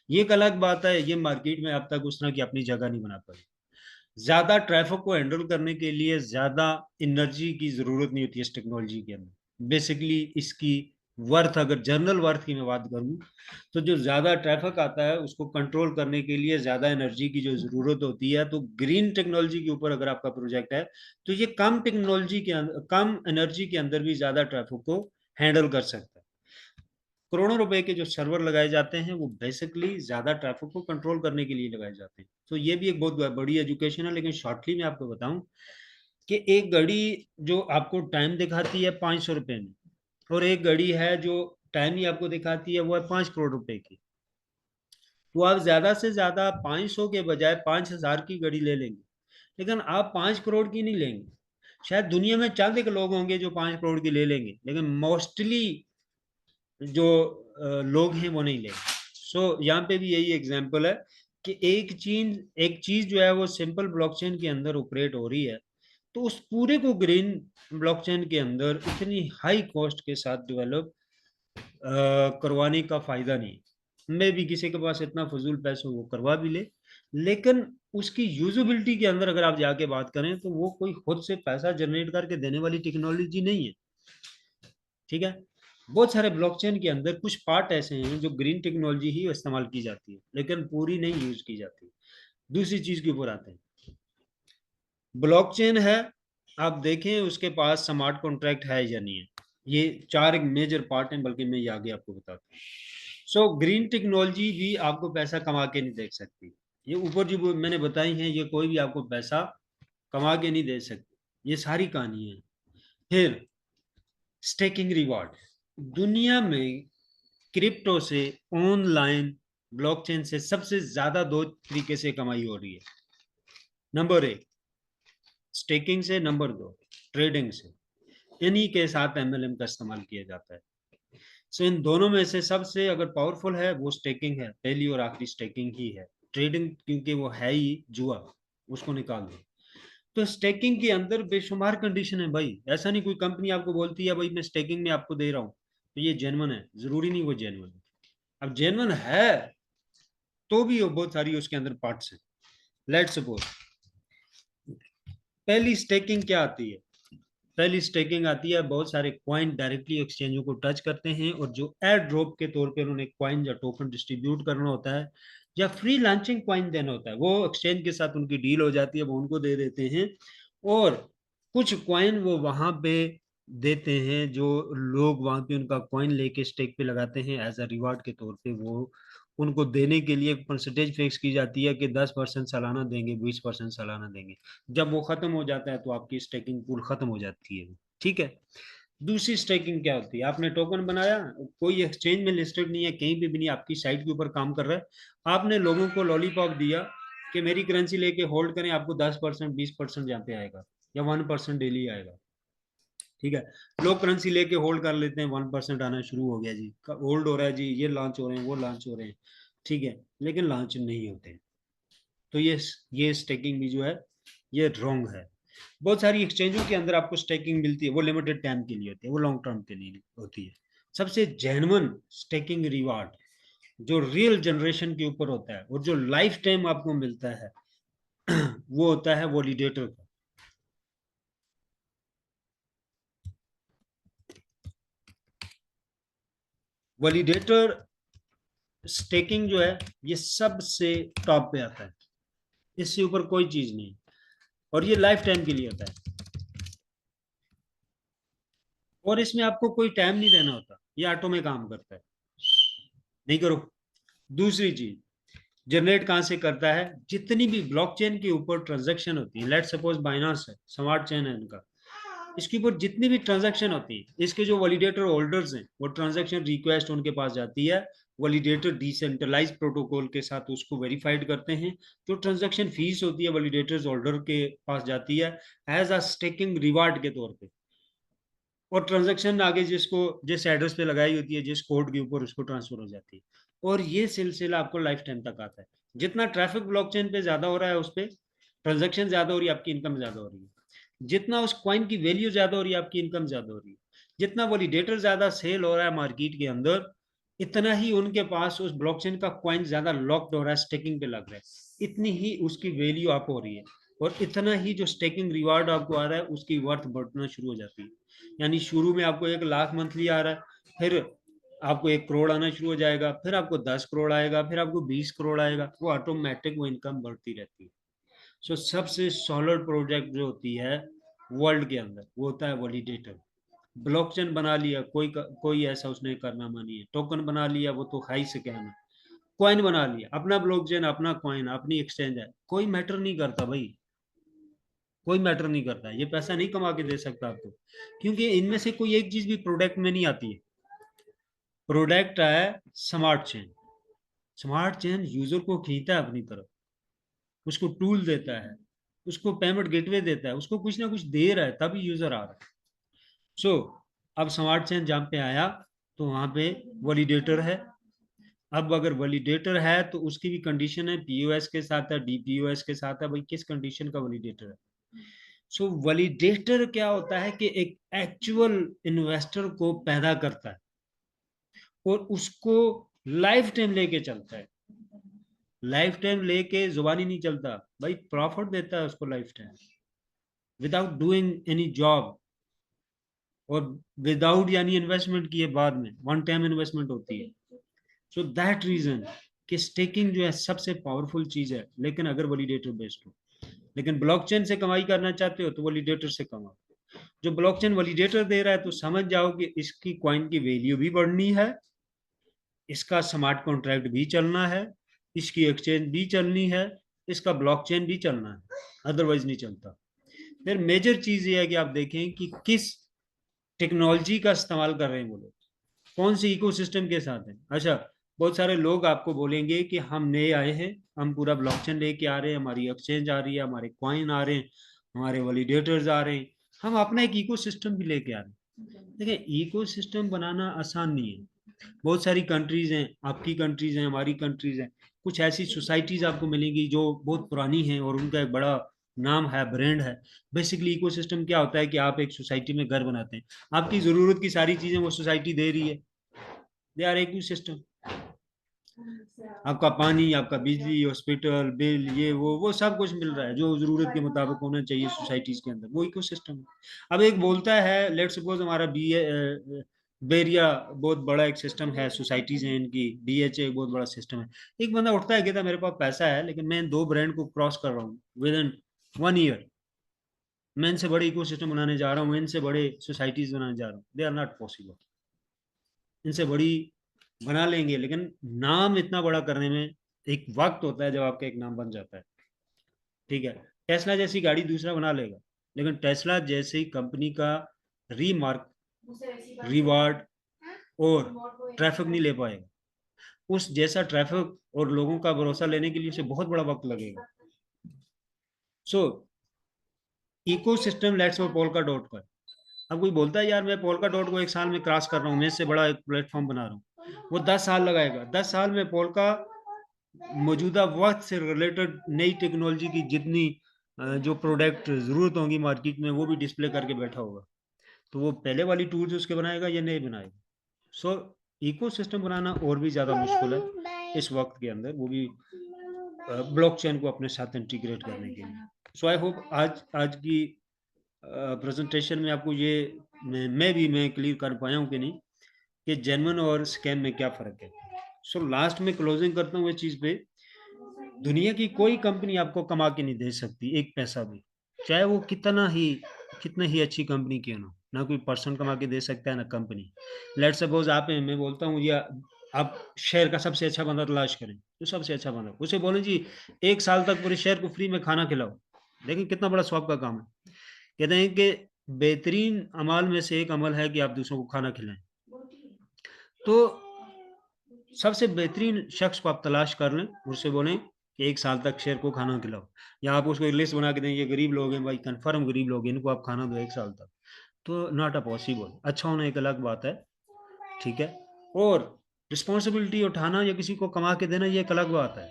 ये एक अलग बात है, ये मार्केट में अब तक उस तरह की अपनी जगह नहीं बना पाई। ज्यादा ट्रैफिक को हैंडल करने के लिए ज्यादा एनर्जी की जरूरत नहीं होती है इस टेक्नोलॉजी के अंदर। बेसिकली इसकी वर्थ, अगर जनरल वर्थ की मैं बात करूं, तो जो ज्यादा ट्रैफिक आता है उसको कंट्रोल करने के लिए ज्यादा एनर्जी की जो जरूरत होती है, तो ग्रीन टेक्नोलॉजी के ऊपर अगर आपका प्रोजेक्ट है, तो ये कम टेक्नोलॉजी के अंदर, कम एनर्जी के अंदर भी ज्यादा ट्रैफिक को हैंडल कर सकता है। करोड़ों रुपए के जो सर्वर लगाए जाते हैं वो बेसिकली ज्यादा ट्रैफिक को कंट्रोल करने के लिए लगाए जाते हैं। तो ये भी एक बहुत बड़ी एजुकेशन है, लेकिन शॉर्टली मैं आपको बताऊं कि एक घड़ी जो आपको टाइम दिखाती है 500 रुपये में, और एक घड़ी है जो टाइम ही आपको दिखाती है वो है 5 करोड़ रुपए की, तो आप ज्यादा से ज्यादा 500 के बजाय 5,000 की घड़ी ले लेंगे, लेकिन आप 5 करोड़ की नहीं लेंगे। शायद दुनिया में चंद एक लोग होंगे जो 5 करोड़ की ले लेंगे, लेकिन मोस्टली जो लोग हैं वो नहीं लेंगे। सो यहाँ पे भी यही एग्जांपल है कि एक चीज जो है वो सिंपल ब्लॉकचेन के अंदर ऑपरेट हो रही है, तो उस पूरे को ग्रीन ब्लॉकचेन के अंदर इतनी हाई कॉस्ट के साथ डेवलप करवाने का फायदा नहीं है। मैं भी किसी के पास इतना फजूल पैसा वो करवा भी ले, लेकिन उसकी यूजेबिलिटी के अंदर अगर आप जाके बात करें तो वो कोई खुद से पैसा जनरेट करके देने वाली टेक्नोलॉजी नहीं है। ठीक है, बहुत सारे ब्लॉकचेन के अंदर कुछ पार्ट ऐसे हैं जो ग्रीन टेक्नोलॉजी ही इस्तेमाल की जाती है, लेकिन पूरी नहीं यूज की जाती। दूसरी चीज के ऊपर आते हैं, ब्लॉकचेन है, आप देखें उसके पास स्मार्ट कॉन्ट्रैक्ट है या नहीं है। ये चार एक मेजर पार्ट हैं, बल्कि मैं ये आगे आपको बताता हूँ। सो ग्रीन टेक्नोलॉजी भी आपको पैसा कमा के नहीं दे सकती। ये ऊपर जो मैंने बताई हैं, ये कोई भी आपको पैसा कमा के नहीं दे सकती, ये सारी कहानी है। फिर स्टेकिंग रिवॉर्ड, दुनिया में क्रिप्टो से, ऑनलाइन ब्लॉकचेन से सबसे ज्यादा दो तरीके से कमाई हो रही है। नंबर एक स्टेकिंग से, नंबर दो ट्रेडिंग से। इन्हीं के साथ एमएलएम का इस्तेमाल किया जाता है। सो इन दोनों में से सबसे अगर पावरफुल है वो स्टेकिंग है, पहली और आखिरी स्टेकिंग ही है। ट्रेडिंग क्योंकि वो है ही जुआ, उसको निकाल दो। तो स्टेकिंग के अंदर बेशुमार कंडीशन है भाई, ऐसा नहीं कोई कंपनी आपको बोलती है भाई मैं स्टेकिंग में आपको दे रहा हूँ तो ये जेन्युइन है, जरूरी नहीं वो जेन्युइन है। अब जेन्युइन है तो भी वो बहुत सारी उसके अंदर पार्ट्स हैं। लेट्स सपोज पहली स्टेकिंग क्या आती है, पहली स्टेकिंग आती है बहुत सारे क्वाइन डायरेक्टली एक्सचेंजों को टच करते हैं, और जो एयर ड्रॉप के तौर पे उन्होंने क्वाइन या टोकन डिस्ट्रीब्यूट करना होता है, या फ्री लॉन्चिंग क्वाइन देना होता है, वो एक्सचेंज के साथ उनकी डील हो जाती है, वो उनको दे देते हैं। और कुछ क्वाइन वो वहां पे देते हैं, जो लोग वहां पे उनका क्वाइन लेके स्टेक पे लगाते हैं एज अ रिवार्ड के तौर पे, वो उनको देने के लिए एक परसेंटेज फिक्स की जाती है कि 10% सालाना देंगे, 20% सालाना देंगे। जब वो खत्म हो जाता है तो आपकी स्टेकिंग पूल खत्म हो जाती है। ठीक है, दूसरी स्टेकिंग क्या होती है, आपने टोकन बनाया, कोई एक्सचेंज में लिस्टेड नहीं है, कहीं पे भी नहीं, आपकी साइट के ऊपर काम कर रहा है, आपने लोगों को लॉलीपॉप दिया कि मेरी करेंसी लेके होल्ड करें, आपको 10% 20% जहाँ पे आएगा, या 1% डेली आएगा। ठीक है, लोग करेंसी लेके होल्ड कर लेते हैं, 1% आना शुरू हो गया जी, होल्ड हो रहा है जी, ये लॉन्च हो रहे हैं, वो लॉन्च हो रहे हैं। ठीक है, लेकिन लॉन्च नहीं होते। तो ये स्टेकिंग भी जो है ये रॉन्ग है। बहुत सारी एक्सचेंजों के अंदर आपको स्टेकिंग मिलती है, वो लिमिटेड टाइम के लिए होती है, वो लॉन्ग टर्म के लिए होती है। सबसे जेन्युइन स्टेकिंग रिवार्ड जो रियल जनरेशन के ऊपर होता है और जो लाइफ टाइम आपको मिलता है वो होता है वॉलिडेटर का। वॉलिडेटर स्टेकिंग जो है ये सबसे टॉप पे आता है, इससे ऊपर कोई चीज नहीं, और ये लाइफ टाइम के लिए होता है, और इसमें आपको कोई टाइम नहीं देना होता, ये ऑटो में काम करता है। नहीं करो। दूसरी चीज, जनरेट कहां से करता है, जितनी भी ब्लॉकचेन के ऊपर ट्रांजैक्शन होती है, लेट सपोज बाइनांस है, स्मार्ट चेन है इनका, इसके ऊपर जितनी भी ट्रांजैक्शन होती है, इसके जो वैलिडेटर होल्डर्स हैं वो ट्रांजैक्शन रिक्वेस्ट उनके पास जाती है, वैलिडेटर डिसेंट्रलाइज प्रोटोकॉल के साथ उसको वेरीफाइड करते हैं, जो ट्रांजैक्शन फीस होती है वैलिडेटर्स होल्डर के पास जाती है एज अ स्टेकिंग रिवार्ड के तौर पे, और ट्रांजैक्शन आगे जिसको जिस एड्रेस पे लगाई होती है, जिस कोड के ऊपर, उसको ट्रांसफर हो जाती है। और ये सिलसिला आपको लाइफ टाइम तक आता है। जितना ट्रैफिक ब्लॉकचेन पे ज्यादा हो रहा है, उस पर ट्रांजेक्शन ज्यादा हो रही है, आपकी इनकम ज्यादा हो रही है। जितना उस कॉइन की वैल्यू ज्यादा हो रही है, आपकी इनकम ज्यादा हो रही है। जितना वैलिडेटर ज्यादा सेल हो रहा है मार्केट के अंदर, इतना ही उनके पास उस ब्लॉकचेन का कॉइन ज्यादा लॉक्ड हो रहा है, स्टेकिंग पे लग रहा है, इतनी ही उसकी वैल्यू आप हो रही है, और इतना ही जो स्टेकिंग रिवार्ड आपको आ रहा है उसकी वर्थ बढ़ना शुरू हो जाती है। यानी शुरू में आपको 1 लाख मंथली आ रहा है, फिर आपको 1 करोड़ आना शुरू हो जाएगा, फिर आपको 10 करोड़ आएगा, फिर आपको 20 करोड़ आएगा, वो ऑटोमेटिक वो इनकम बढ़ती रहती है। सो सबसे सॉलिड प्रोजेक्ट जो होती है वर्ल्ड के अंदर वो होता है वैलिडेटर। ब्लॉकचेन बना लिया, कोई ऐसा उसने कारनामा नहीं है। टोकन बना लिया, वो तो हाई से कहना। कॉइन बना लिया, अपना ब्लॉकचेन, अपना कॉइन, अपनी एक्सचेंज है, कोई मैटर नहीं करता भाई, कोई मैटर नहीं करता। ये पैसा नहीं कमा के दे सकता आपको, क्योंकि इनमें से कोई एक चीज भी प्रोडक्ट में नहीं आती है। प्रोडक्ट है smart chain. Smart chain user को खींचता है अपनी तरफ, उसको टूल देता है, उसको पेमेंट गेटवे देता है, उसको कुछ ना कुछ दे रहा है, तभी यूजर आ रहा है। सो अब स्मार्ट चेन जहाँ पे आया, तो वहां पे वैलिडेटर है। अब अगर वैलिडेटर है तो उसकी भी कंडीशन है, पीओएस के साथ है, डीपीओएस के साथ है, भाई किस कंडीशन का वैलिडेटर है। सो वैलिडेटर क्या होता है कि एक एक्चुअल इन्वेस्टर को पैदा करता है और उसको लाइफ टाइम लेके चलता है। लाइफ टाइम लेके जुबानी नहीं चलता भाई, प्रॉफिट देता है उसको life time, without doing any job, और विदाउट यानी इन्वेस्टमेंट किए बाद में, वन टाइम इन्वेस्टमेंट होती है। सो दैट रीजन कि स्टेकिंग जो है सबसे पावरफुल चीज है, लेकिन अगर वैलिडेटर बेस्ड हो। लेकिन ब्लॉकचेन से कमाई करना चाहते हो तो वैलिडेटर से कमाओ। जो ब्लॉकचेन वैलिडेटर दे रहा है तो समझ जाओ कि इसकी कॉइन की वैल्यू भी बढ़नी है, इसका स्मार्ट कॉन्ट्रैक्ट भी चलना है, इसकी एक्सचेंज भी चलनी है, इसका ब्लॉकचेन भी चलना है, अदरवाइज नहीं चलता। फिर मेजर चीज ये है कि आप देखें कि किस टेक्नोलॉजी का इस्तेमाल कर रहे हैं वो लोग, कौन से इकोसिस्टम के साथ हैं। अच्छा, बहुत सारे लोग आपको बोलेंगे कि हम नए आए हैं, हम पूरा ब्लॉकचेन लेके आ रहे हैं, हमारी एक्सचेंज आ रही है, हमारे कॉइन आ रहे हैं, हमारे वैलिडेटर्स आ रहे हैं, हम अपना एक इकोसिस्टम भी लेके आ रहे हैं। देखिए, इकोसिस्टम बनाना आसान नहीं है। बहुत सारी कंट्रीज हैं, आपकी कंट्रीज हैं, हमारी कंट्रीज हैं, कुछ ऐसी सोसाइटीज आपको मिलेंगी जो बहुत पुरानी हैं और उनका एक बड़ा नाम है, ब्रांड है। बेसिकली इकोसिस्टम क्या होता है कि आप एक सोसाइटी में घर बनाते हैं, आपकी जरूरत की सारी चीजें वो सोसाइटी दे रही है, दे आर इकोसिस्टम। आपका पानी, आपका बिजली, हॉस्पिटल बिल, ये वो सब कुछ मिल रहा है जो जरूरत के मुताबिक होना चाहिए सोसाइटीज के अंदर, वो इकोसिस्टम है। अब एक बोलता है, लेट्स सपोज हमारा बेरिया बहुत बड़ा एक सिस्टम है, सोसाइटीज हैं इनकी, बीएचए एक बहुत बड़ा सिस्टम है। एक बंदा उठता है, कहता है मेरे पास पैसा है लेकिन मैं 2 ब्रांड को क्रॉस कर रहा हूँ विद इन 1 ईयर, मैं इनसे बड़े इकोसिस्टम बनाने जा रहा हूँ, इनसे बड़े सोसाइटीज बनाने जा रहा हूँ। They are not possible. इनसे बड़ी बना लेंगे, लेकिन नाम इतना बड़ा करने में एक वक्त होता है जब आपका एक नाम बन जाता है। ठीक है, टेस्ला जैसी गाड़ी दूसरा बना लेगा, लेकिन टेस्ला जैसी कंपनी का रीमार्क, रिवार्ड और ट्रैफिक नहीं ले पाएगा। उस जैसा ट्रैफिक और लोगों का भरोसा लेने के लिए उसे बहुत बड़ा वक्त लगेगा। So ecosystem let's for Polkadot पर। अब कोई बोलता है यार मैं पोल्का डॉट को 1 साल में क्रॉस कर रहा हूँ, मैं इससे बड़ा एक प्लेटफॉर्म बना रहा हूँ, वो 10 साल लगाएगा। 10 साल में पोल्का मौजूदा वक्त से रिलेटेड नई टेक्नोलॉजी की जितनी जो प्रोडक्ट जरूरत होगी मार्केट में, वो भी डिस्प्ले करके बैठा होगा। तो वो पहले वाली टूल्स उसके बनाएगा या नहीं बनाएगा। सो इकोसिस्टम बनाना और भी ज़्यादा मुश्किल है इस वक्त के अंदर, वो भी ब्लॉकचेन को अपने साथ इंटीग्रेट करने के लिए। सो आई होप आज आज की प्रेजेंटेशन में आपको ये मैं क्लियर कर पाया हूँ कि नहीं, कि जेन्युइन और स्कैम में क्या फ़र्क है। सो लास्ट में क्लोजिंग करता हूँ इस चीज़ पे, दुनिया की कोई कंपनी आपको कमा के नहीं दे सकती एक पैसा भी, चाहे वो कितना ही अच्छी कंपनी क्यों ना हो। ना कोई पर्सन कमा के दे सकता है ना कंपनी। लेट सपोज आप हैं, मैं बोलता हूँ या आप शहर का सबसे अच्छा बंदा तलाश करें, तो सबसे अच्छा बंदा उसे बोले जी 1 साल तक पूरे शहर को फ्री में खाना खिलाओ, लेकिन कितना बड़ा स्वाब का काम है। कहते हैं कि बेहतरीन अमाल में से एक अमल है कि आप दूसरों को खाना खिलाएं। तो सबसे बेहतरीन शख्स को आप तलाश कर लें, उससे बोलें कि 1 साल तक शेर को खाना खिलाओ, या आप उसको एक लिस्ट बना के दें, ये गरीब लोग हैं भाई, कन्फर्म गरीब लोग हैं, इनको आप खाना दो 1 साल तक। तो नॉट अ पॉसिबल। अच्छा होना एक अलग बात है, ठीक है, और रिस्पॉन्सिबिलिटी उठाना या किसी को कमा के देना ये एक अलग बात है।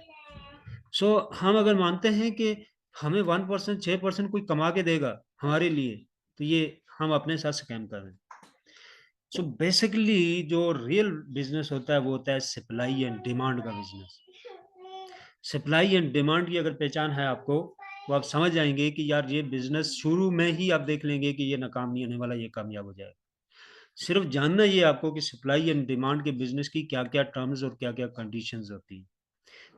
सो हम अगर मानते हैं कि हमें 1%, 6% कोई कमा के देगा हमारे लिए, तो ये हम अपने साथ स्कैम कर रहे हैं। सो बेसिकली जो रियल बिजनेस होता है वो होता है सप्लाई एंड डिमांड का बिजनेस। सप्लाई एंड डिमांड की अगर पहचान है आपको, तो आप समझ जाएंगे कि यार ये बिजनेस शुरू में ही आप देख लेंगे कि ये नाकाम नहीं होने वाला, ये कामयाब हो जाएगा। सिर्फ जानना ये आपको कि सप्लाई एंड डिमांड के बिजनेस की क्या क्या टर्म्स और क्या क्या कंडीशंस होती हैं।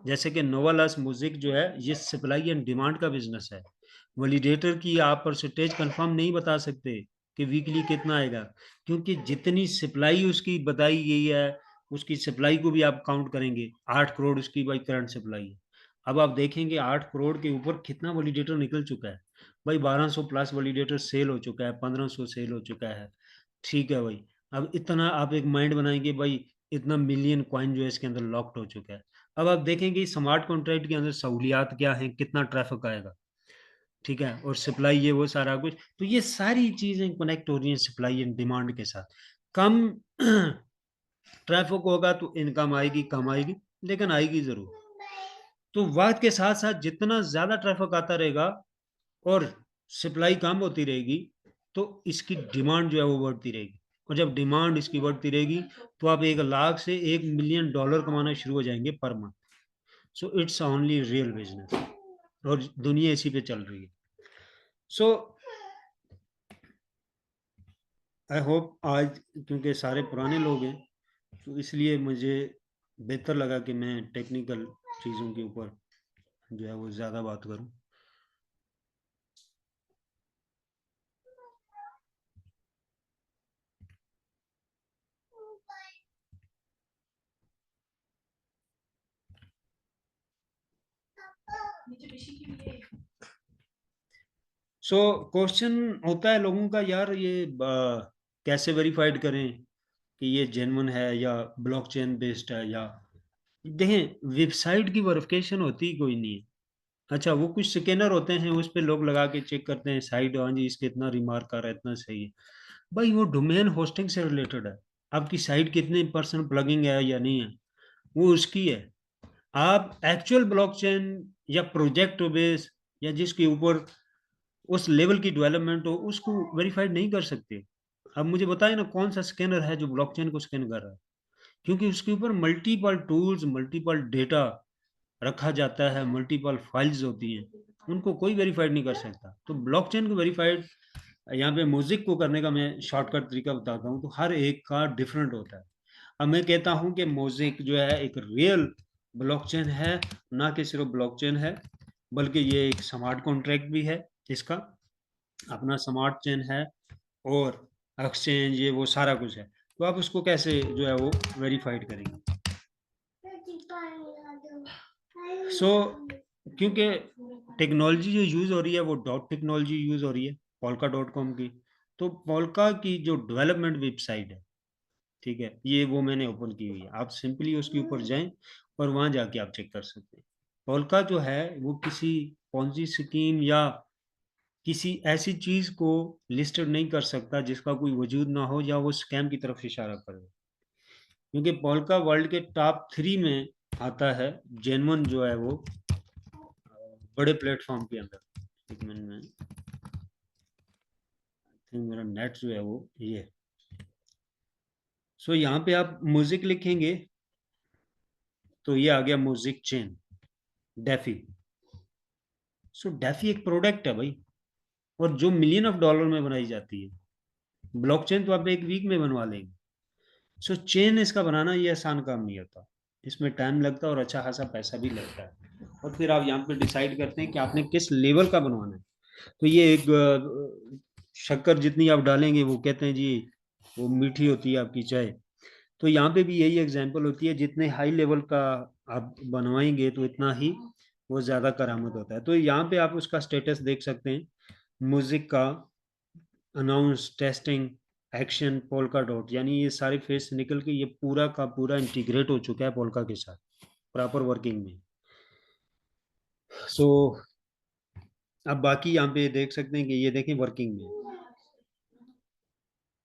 जैसे कि नोवालास म्यूजिक जो है ये सप्लाई एंड डिमांड का बिजनेस है। वैलिडेटर की आप परसेंटेज कंफर्म नहीं बता सकते कि वीकली कितना आएगा, क्योंकि जितनी सप्लाई उसकी बताई गई है उसकी सप्लाई को भी आप काउंट करेंगे। 8 करोड़ उसकी भाई करंट सप्लाई है। अब आप देखेंगे 8 करोड़ के ऊपर कितना वैलिडेटर निकल चुका है। भाई 1200 प्लस वैलिडेटर सेल हो चुका है, 1500 सेल हो चुका है। ठीक है भाई। अब इतना आप एक माइंड बनाएंगे भाई, इतना मिलियन कॉइन जो है इसके अंदर लॉक्ड हो चुका है। अब आप देखेंगे स्मार्ट कॉन्ट्रैक्ट के अंदर सहूलियात क्या है, कितना ट्रैफिक आएगा, ठीक है, और सप्लाई ये वो सारा कुछ, तो ये सारी चीजें कनेक्ट हो रही हैं सप्लाई एंड डिमांड के साथ। कम ट्रैफिक होगा तो इनकम आएगी, कम आएगी, लेकिन आएगी जरूर। तो वक्त के साथ साथ जितना ज्यादा ट्रैफिक आता रहेगा और सप्लाई कम होती रहेगी, तो इसकी डिमांड जो है वो बढ़ती रहेगी। और जब डिमांड इसकी बढ़ती रहेगी तो आप 1 लाख से 1 मिलियन डॉलर कमाना शुरू हो जाएंगे per month. So it's only real business, और दुनिया इसी पे चल रही है। सो आई होप आज, क्योंकि सारे पुराने लोग हैं तो इसलिए मुझे बेहतर लगा कि मैं टेक्निकल चीज़ों के ऊपर जो है वो ज़्यादा बात करूं। सो क्वेश्चन होता है लोगों का, यार ये कैसे वेरीफाइड करें कि ये जेन्युइन है या ब्लॉकचेन बेस्ड है, या देखें वेबसाइट की वेरिफिकेशन होती ही कोई नहीं है। अच्छा, वो कुछ स्कैनर होते हैं उस पे लोग लगा के चेक करते हैं साइट, हाँ जी इसके इतना रिमार्क आ रहा है, इतना सही है। भाई वो डोमेन होस्टिंग से रिलेटेड है। आपकी साइट कितने परसेंट प्लगिंग है या नहीं है, वो उसकी है। आप एक्चुअल ब्लॉकचेन या प्रोजेक्ट बेस या जिसके ऊपर उस लेवल की डेवलपमेंट हो उसको वेरीफाइड नहीं कर सकते। अब मुझे बताए ना कौन सा स्कैनर है जो ब्लॉकचेन को स्कैन कर रहा है, क्योंकि उसके ऊपर मल्टीपल टूल्स, मल्टीपल डेटा रखा जाता है, मल्टीपल फाइल्स होती हैं, उनको कोई वेरीफाइड नहीं कर सकता। तो ब्लॉकचेन को वेरीफाइड यहाँ पे म्यूजिक को करने का मैं शॉर्टकट तरीका बताता हूँ, तो हर एक का डिफरेंट होता है। अब मैं कहता हूँ कि म्यूजिक जो है एक रियल ब्लॉकचेन है, ना कि सिर्फ ब्लॉकचेन है, बल्कि ये एक स्मार्ट कॉन्ट्रैक्ट भी है, इसका अपना स्मार्ट चेन है, और एक्सचेंज ये वो सारा कुछ है। तो आप उसको कैसे जो है वो वेरीफाइड करेंगे। सो क्योंकि टेक्नोलॉजी जो यूज़ हो रही है वो डॉट टेक्नोलॉजी यूज़ हो रही है, पोल्का डॉट कॉम की। तो पोल्का की जो डेवलपमेंट वेबसाइट है, ठीक है, ये वो मैंने ओपन की हुई है, आप सिंपली उसके ऊपर जाएं और वहां जाके आप चेक कर सकते हैं। पोल्का जो है वो किसी पॉन्जी स्कीम या किसी ऐसी चीज को लिस्टेड नहीं कर सकता जिसका कोई वजूद ना हो या वो स्कैम की तरफ इशारा करे, क्योंकि पोल्का वर्ल्ड के टॉप 3 में आता है, जेनवन जो है वो बड़े प्लेटफॉर्म के अंदर। एक मिनट में, think मेरा नेट जो है वो ये। सो यहाँ पे आप म्यूजिक लिखेंगे तो ये आ गया म्यूजिक चेन, डेफी। सो डेफी एक प्रोडक्ट है भाई, और जो मिलियन ऑफ डॉलर में बनाई जाती है। ब्लॉकचेन तो आप एक वीक में बनवा लेंगे। सो चेन इसका बनाना ये आसान काम नहीं होता, इसमें टाइम लगता है और अच्छा खासा पैसा भी लगता है। और फिर आप यहाँ पे डिसाइड करते हैं कि आपने किस लेवल का बनवाना है। तो ये एक शक्कर जितनी आप डालेंगे, वो कहते हैं जी वो मीठी होती है आपकी चाय। तो यहाँ पे भी यही एग्जांपल होती है, जितने हाई लेवल का आप बनवाएंगे तो इतना ही वो ज़्यादा करामत होता है। तो यहाँ पे आप उसका स्टेटस देख सकते हैं, म्यूजिक का announce, testing, action, polka dot, यानी ये सारे फेस निकल के ये पूरा का पूरा इंटीग्रेट हो चुका है पोल्का के साथ प्रॉपर वर्किंग में। सो अब बाकी यहाँ पे देख सकते हैं कि ये देखें वर्किंग में,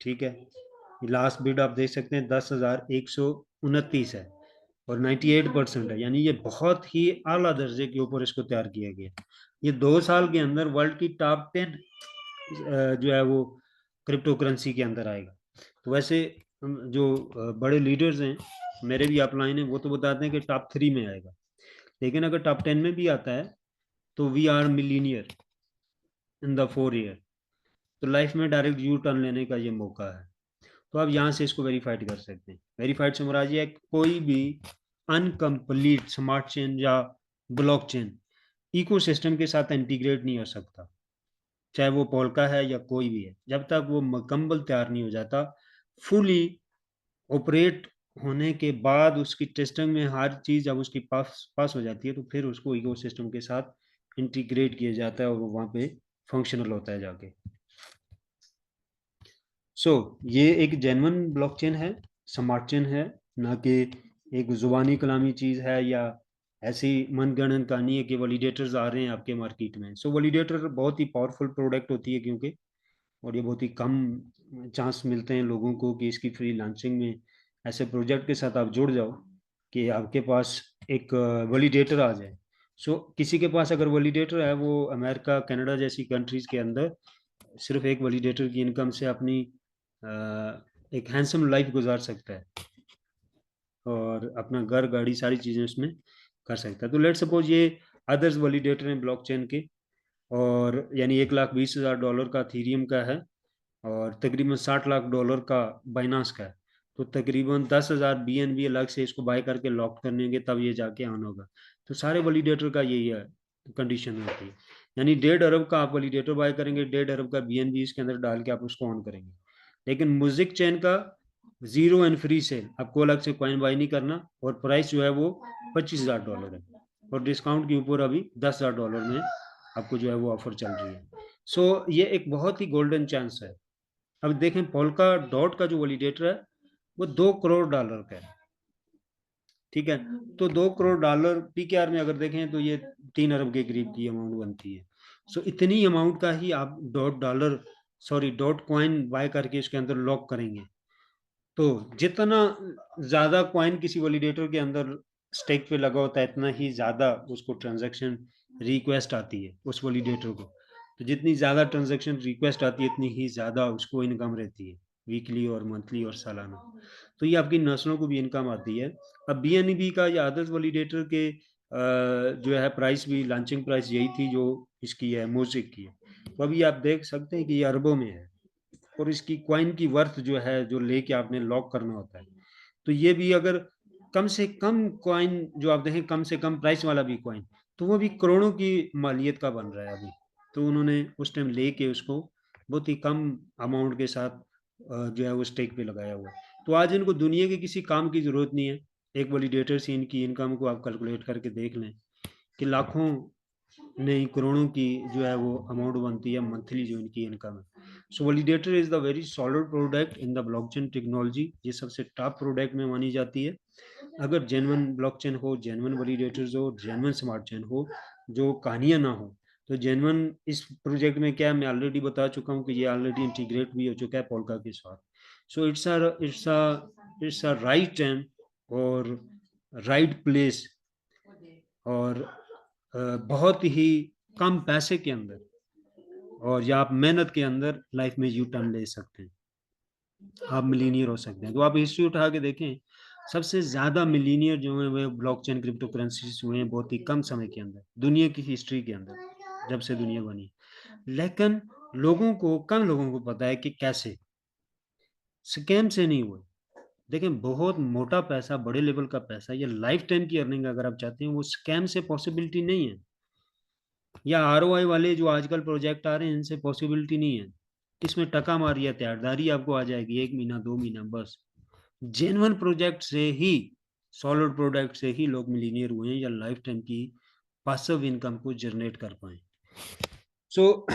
ठीक है। लास्ट बिड आप देख सकते हैं 10,129 है और 98% है, यानी ये बहुत ही आला दर्जे के ऊपर इसको तैयार किया गया। ये 2 साल के अंदर वर्ल्ड की टॉप 10 जो है वो क्रिप्टो करेंसी के अंदर आएगा। तो वैसे जो बड़े लीडर्स हैं, मेरे भी अपलाइन है, वो तो बताते हैं कि टॉप 3 में आएगा। लेकिन अगर टॉप 10 में भी आता है तो we are millionaire in the 4 year. तो लाइफ में डायरेक्ट यू टर्न लेने का ये मौका है। तो आप यहाँ से इसको वेरीफाइड कर सकते हैं। वेरीफाइड से मुराद ये है कि कोई भी अनकम्प्लीट स्मार्ट चेन या ब्लॉक चेन इकोसिस्टम के साथ इंटीग्रेट नहीं हो सकता, चाहे वो पोल्का है या कोई भी है, जब तक वो मुकम्मल तैयार नहीं हो जाता। फुली ऑपरेट होने के बाद उसकी टेस्टिंग में हर चीज़ जब उसकी पास पास हो जाती है तो फिर उसको इकोसिस्टम के साथ इंटीग्रेट किया जाता है और वो वहाँ पे फंक्शनल होता है जाके। सो ये एक जेन्युइन ब्लॉकचेन है, स्मार्ट चेन है, ना कि एक जुबानी कलामी चीज़ है या ऐसी मनगढ़ंत कहानी है कि वैलिडेटर्स आ रहे हैं आपके मार्केट में। सो वैलिडेटर बहुत ही पावरफुल प्रोडक्ट होती है, क्योंकि और ये बहुत ही कम चांस मिलते हैं लोगों को कि इसकी फ्री लॉन्चिंग में ऐसे प्रोजेक्ट के साथ आप जुड़ जाओ कि आपके पास एक वैलिडेटर आ जाए। सो किसी के पास अगर वैलिडेटर है, वो अमेरिका कनाडा जैसी कंट्रीज के अंदर सिर्फ एक वैलिडेटर की इनकम से अपनी एक हैंडसम लाइफ गुजार सकता है और अपना घर गाड़ी सारी चीज़ें उसमें कर सकता है। तो लेट सपोज ये अदर्स वैलिडेटर हैं ब्लॉकचेन के, और यानी $1,20,000 का थीरियम का है और तकरीबन $60 लाख का बाइनांस का है। तो तकरीबन 10,000 BNB अलग से इसको बाय करके लॉक करनेंगे तब ये जाके ऑन होगा। तो सारे वैलिडेटर का यही है, कंडीशन होती है। यानी 1.5 अरब का आप वैलिडेटर बाय करेंगे, 1.5 अरब का BNB इसके अंदर डाल के आप उसको ऑन करेंगे। लेकिन म्यूजिक चेन का जीरो एंड फ्री सेल, आपको अलग से कॉइन बाय नहीं करना, और प्राइस जो है वो $25,000 है, और डिस्काउंट के ऊपर अभी $10,000 में आपको जो है वो ऑफर चल रही है। सो ये एक बहुत ही गोल्डन चांस है। अब देखें पोल्का डॉट का जो वैलिडेटर है वो $2 करोड़ का है, ठीक है। तो $2 करोड़ PKR में अगर देखें तो ये 3 अरब के करीब की अमाउंट बनती है। सो इतनी अमाउंट का ही आप डॉट कॉइन बाय करके इसके अंदर लॉक करेंगे, तो जितना ज्यादा कॉइन किसी वैलिडेटर के अंदर स्टेक पे लगा होता है, इतना ही ज्यादा उसको ट्रांजैक्शन रिक्वेस्ट आती है उस वैलिडेटर को। तो जितनी ज्यादा ट्रांजैक्शन रिक्वेस्ट आती है उतनी ही ज्यादा उसको इनकम रहती है, वीकली और मंथली और सालाना। तो ये आपकी नस्लों को भी इनकम आती है। अब BNB का या अदर्स वैलिडेटर के जो है प्राइस भी, लॉन्चिंग प्राइस यही थी जो इसकी है, मोजिक की है। तो अभी आप देख सकते हैं कि ये अरबों में है, और इसकी क्वाइन की वर्थ जो है जो लेके आपने लॉक करना होता है, तो ये भी अगर कम से कम क्वाइन जो आप देखें, कम से कम प्राइस वाला भी क्वाइन, तो वो भी करोड़ों की मालियत का बन रहा है अभी। तो उन्होंने उस टाइम लेके उसको बहुत ही कम अमाउंट के साथ जो है वो स्टेक पे लगाया हुआ है। तो आज इनको दुनिया के किसी काम की जरूरत नहीं है। एक वैलिडेटर से इनकी इनकम को आप कैलकुलेट करके देख लें कि लाखों नहीं करोड़ों की जो है वो अमाउंट बनती है मंथली जो इनकी इनकम है। So validator is the very solid product in the blockchain technology, ये सबसे टॉप प्रोडक्ट में मानी जाती है। अगर जेन्युइन ब्लॉकचेन हो, जेन्युइन वैलिडेटर्स हो, जेन्युइन स्मार्ट चेन हो, जो कहानियां ना हो, तो जेन्युइन इस प्रोजेक्ट में क्या है, मैं ऑलरेडी बता चुका हूँ कि ये ऑलरेडी इंटीग्रेट भी हो चुका है पोल्का के साथ। So it's a right time और राइट प्लेस, और बहुत ही कम पैसे के अंदर और या आप मेहनत के अंदर लाइफ में यू टर्न ले सकते हैं, आप मिलीनियर हो सकते हैं। तो आप हिस्ट्री उठा के देखें, सबसे ज्यादा मिलीनियर जो है वो ब्लॉकचेन क्रिप्टो करेंसी हुए हैं बहुत ही कम समय के अंदर दुनिया की हिस्ट्री के अंदर, जब से दुनिया बनी। लेकिन कम लोगों को पता है कि कैसे, स्कैम से नहीं हुए। देखें बहुत मोटा पैसा, बड़े लेवल का पैसा, ये लाइफ टाइम की अर्निंग अगर आप चाहते हैं, वो स्कैम से पॉसिबिलिटी नहीं है, या ROI वाले जो आजकल प्रोजेक्ट आ रहे हैं इनसे पॉसिबिलिटी नहीं है। इसमें टका मारिया तैयारदारी आपको आ जाएगी, 1 महीना 2 महीना बस। जेन्युइन प्रोजेक्ट से ही, सॉलिड प्रोडक्ट से ही लोग मिलीनियर हुए हैं या लाइफ टाइम की पासिव इनकम को जनरेट कर पाए। सो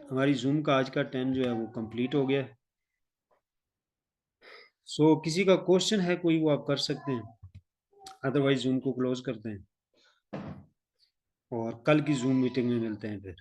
हमारी जूम का आज का टाइम जो है वो कंप्लीट हो गया। सो किसी का क्वेश्चन है कोई, वो आप कर सकते हैं, अदरवाइज जूम को क्लोज करते हैं और कल की जूम मीटिंग में मिलते हैं फिर।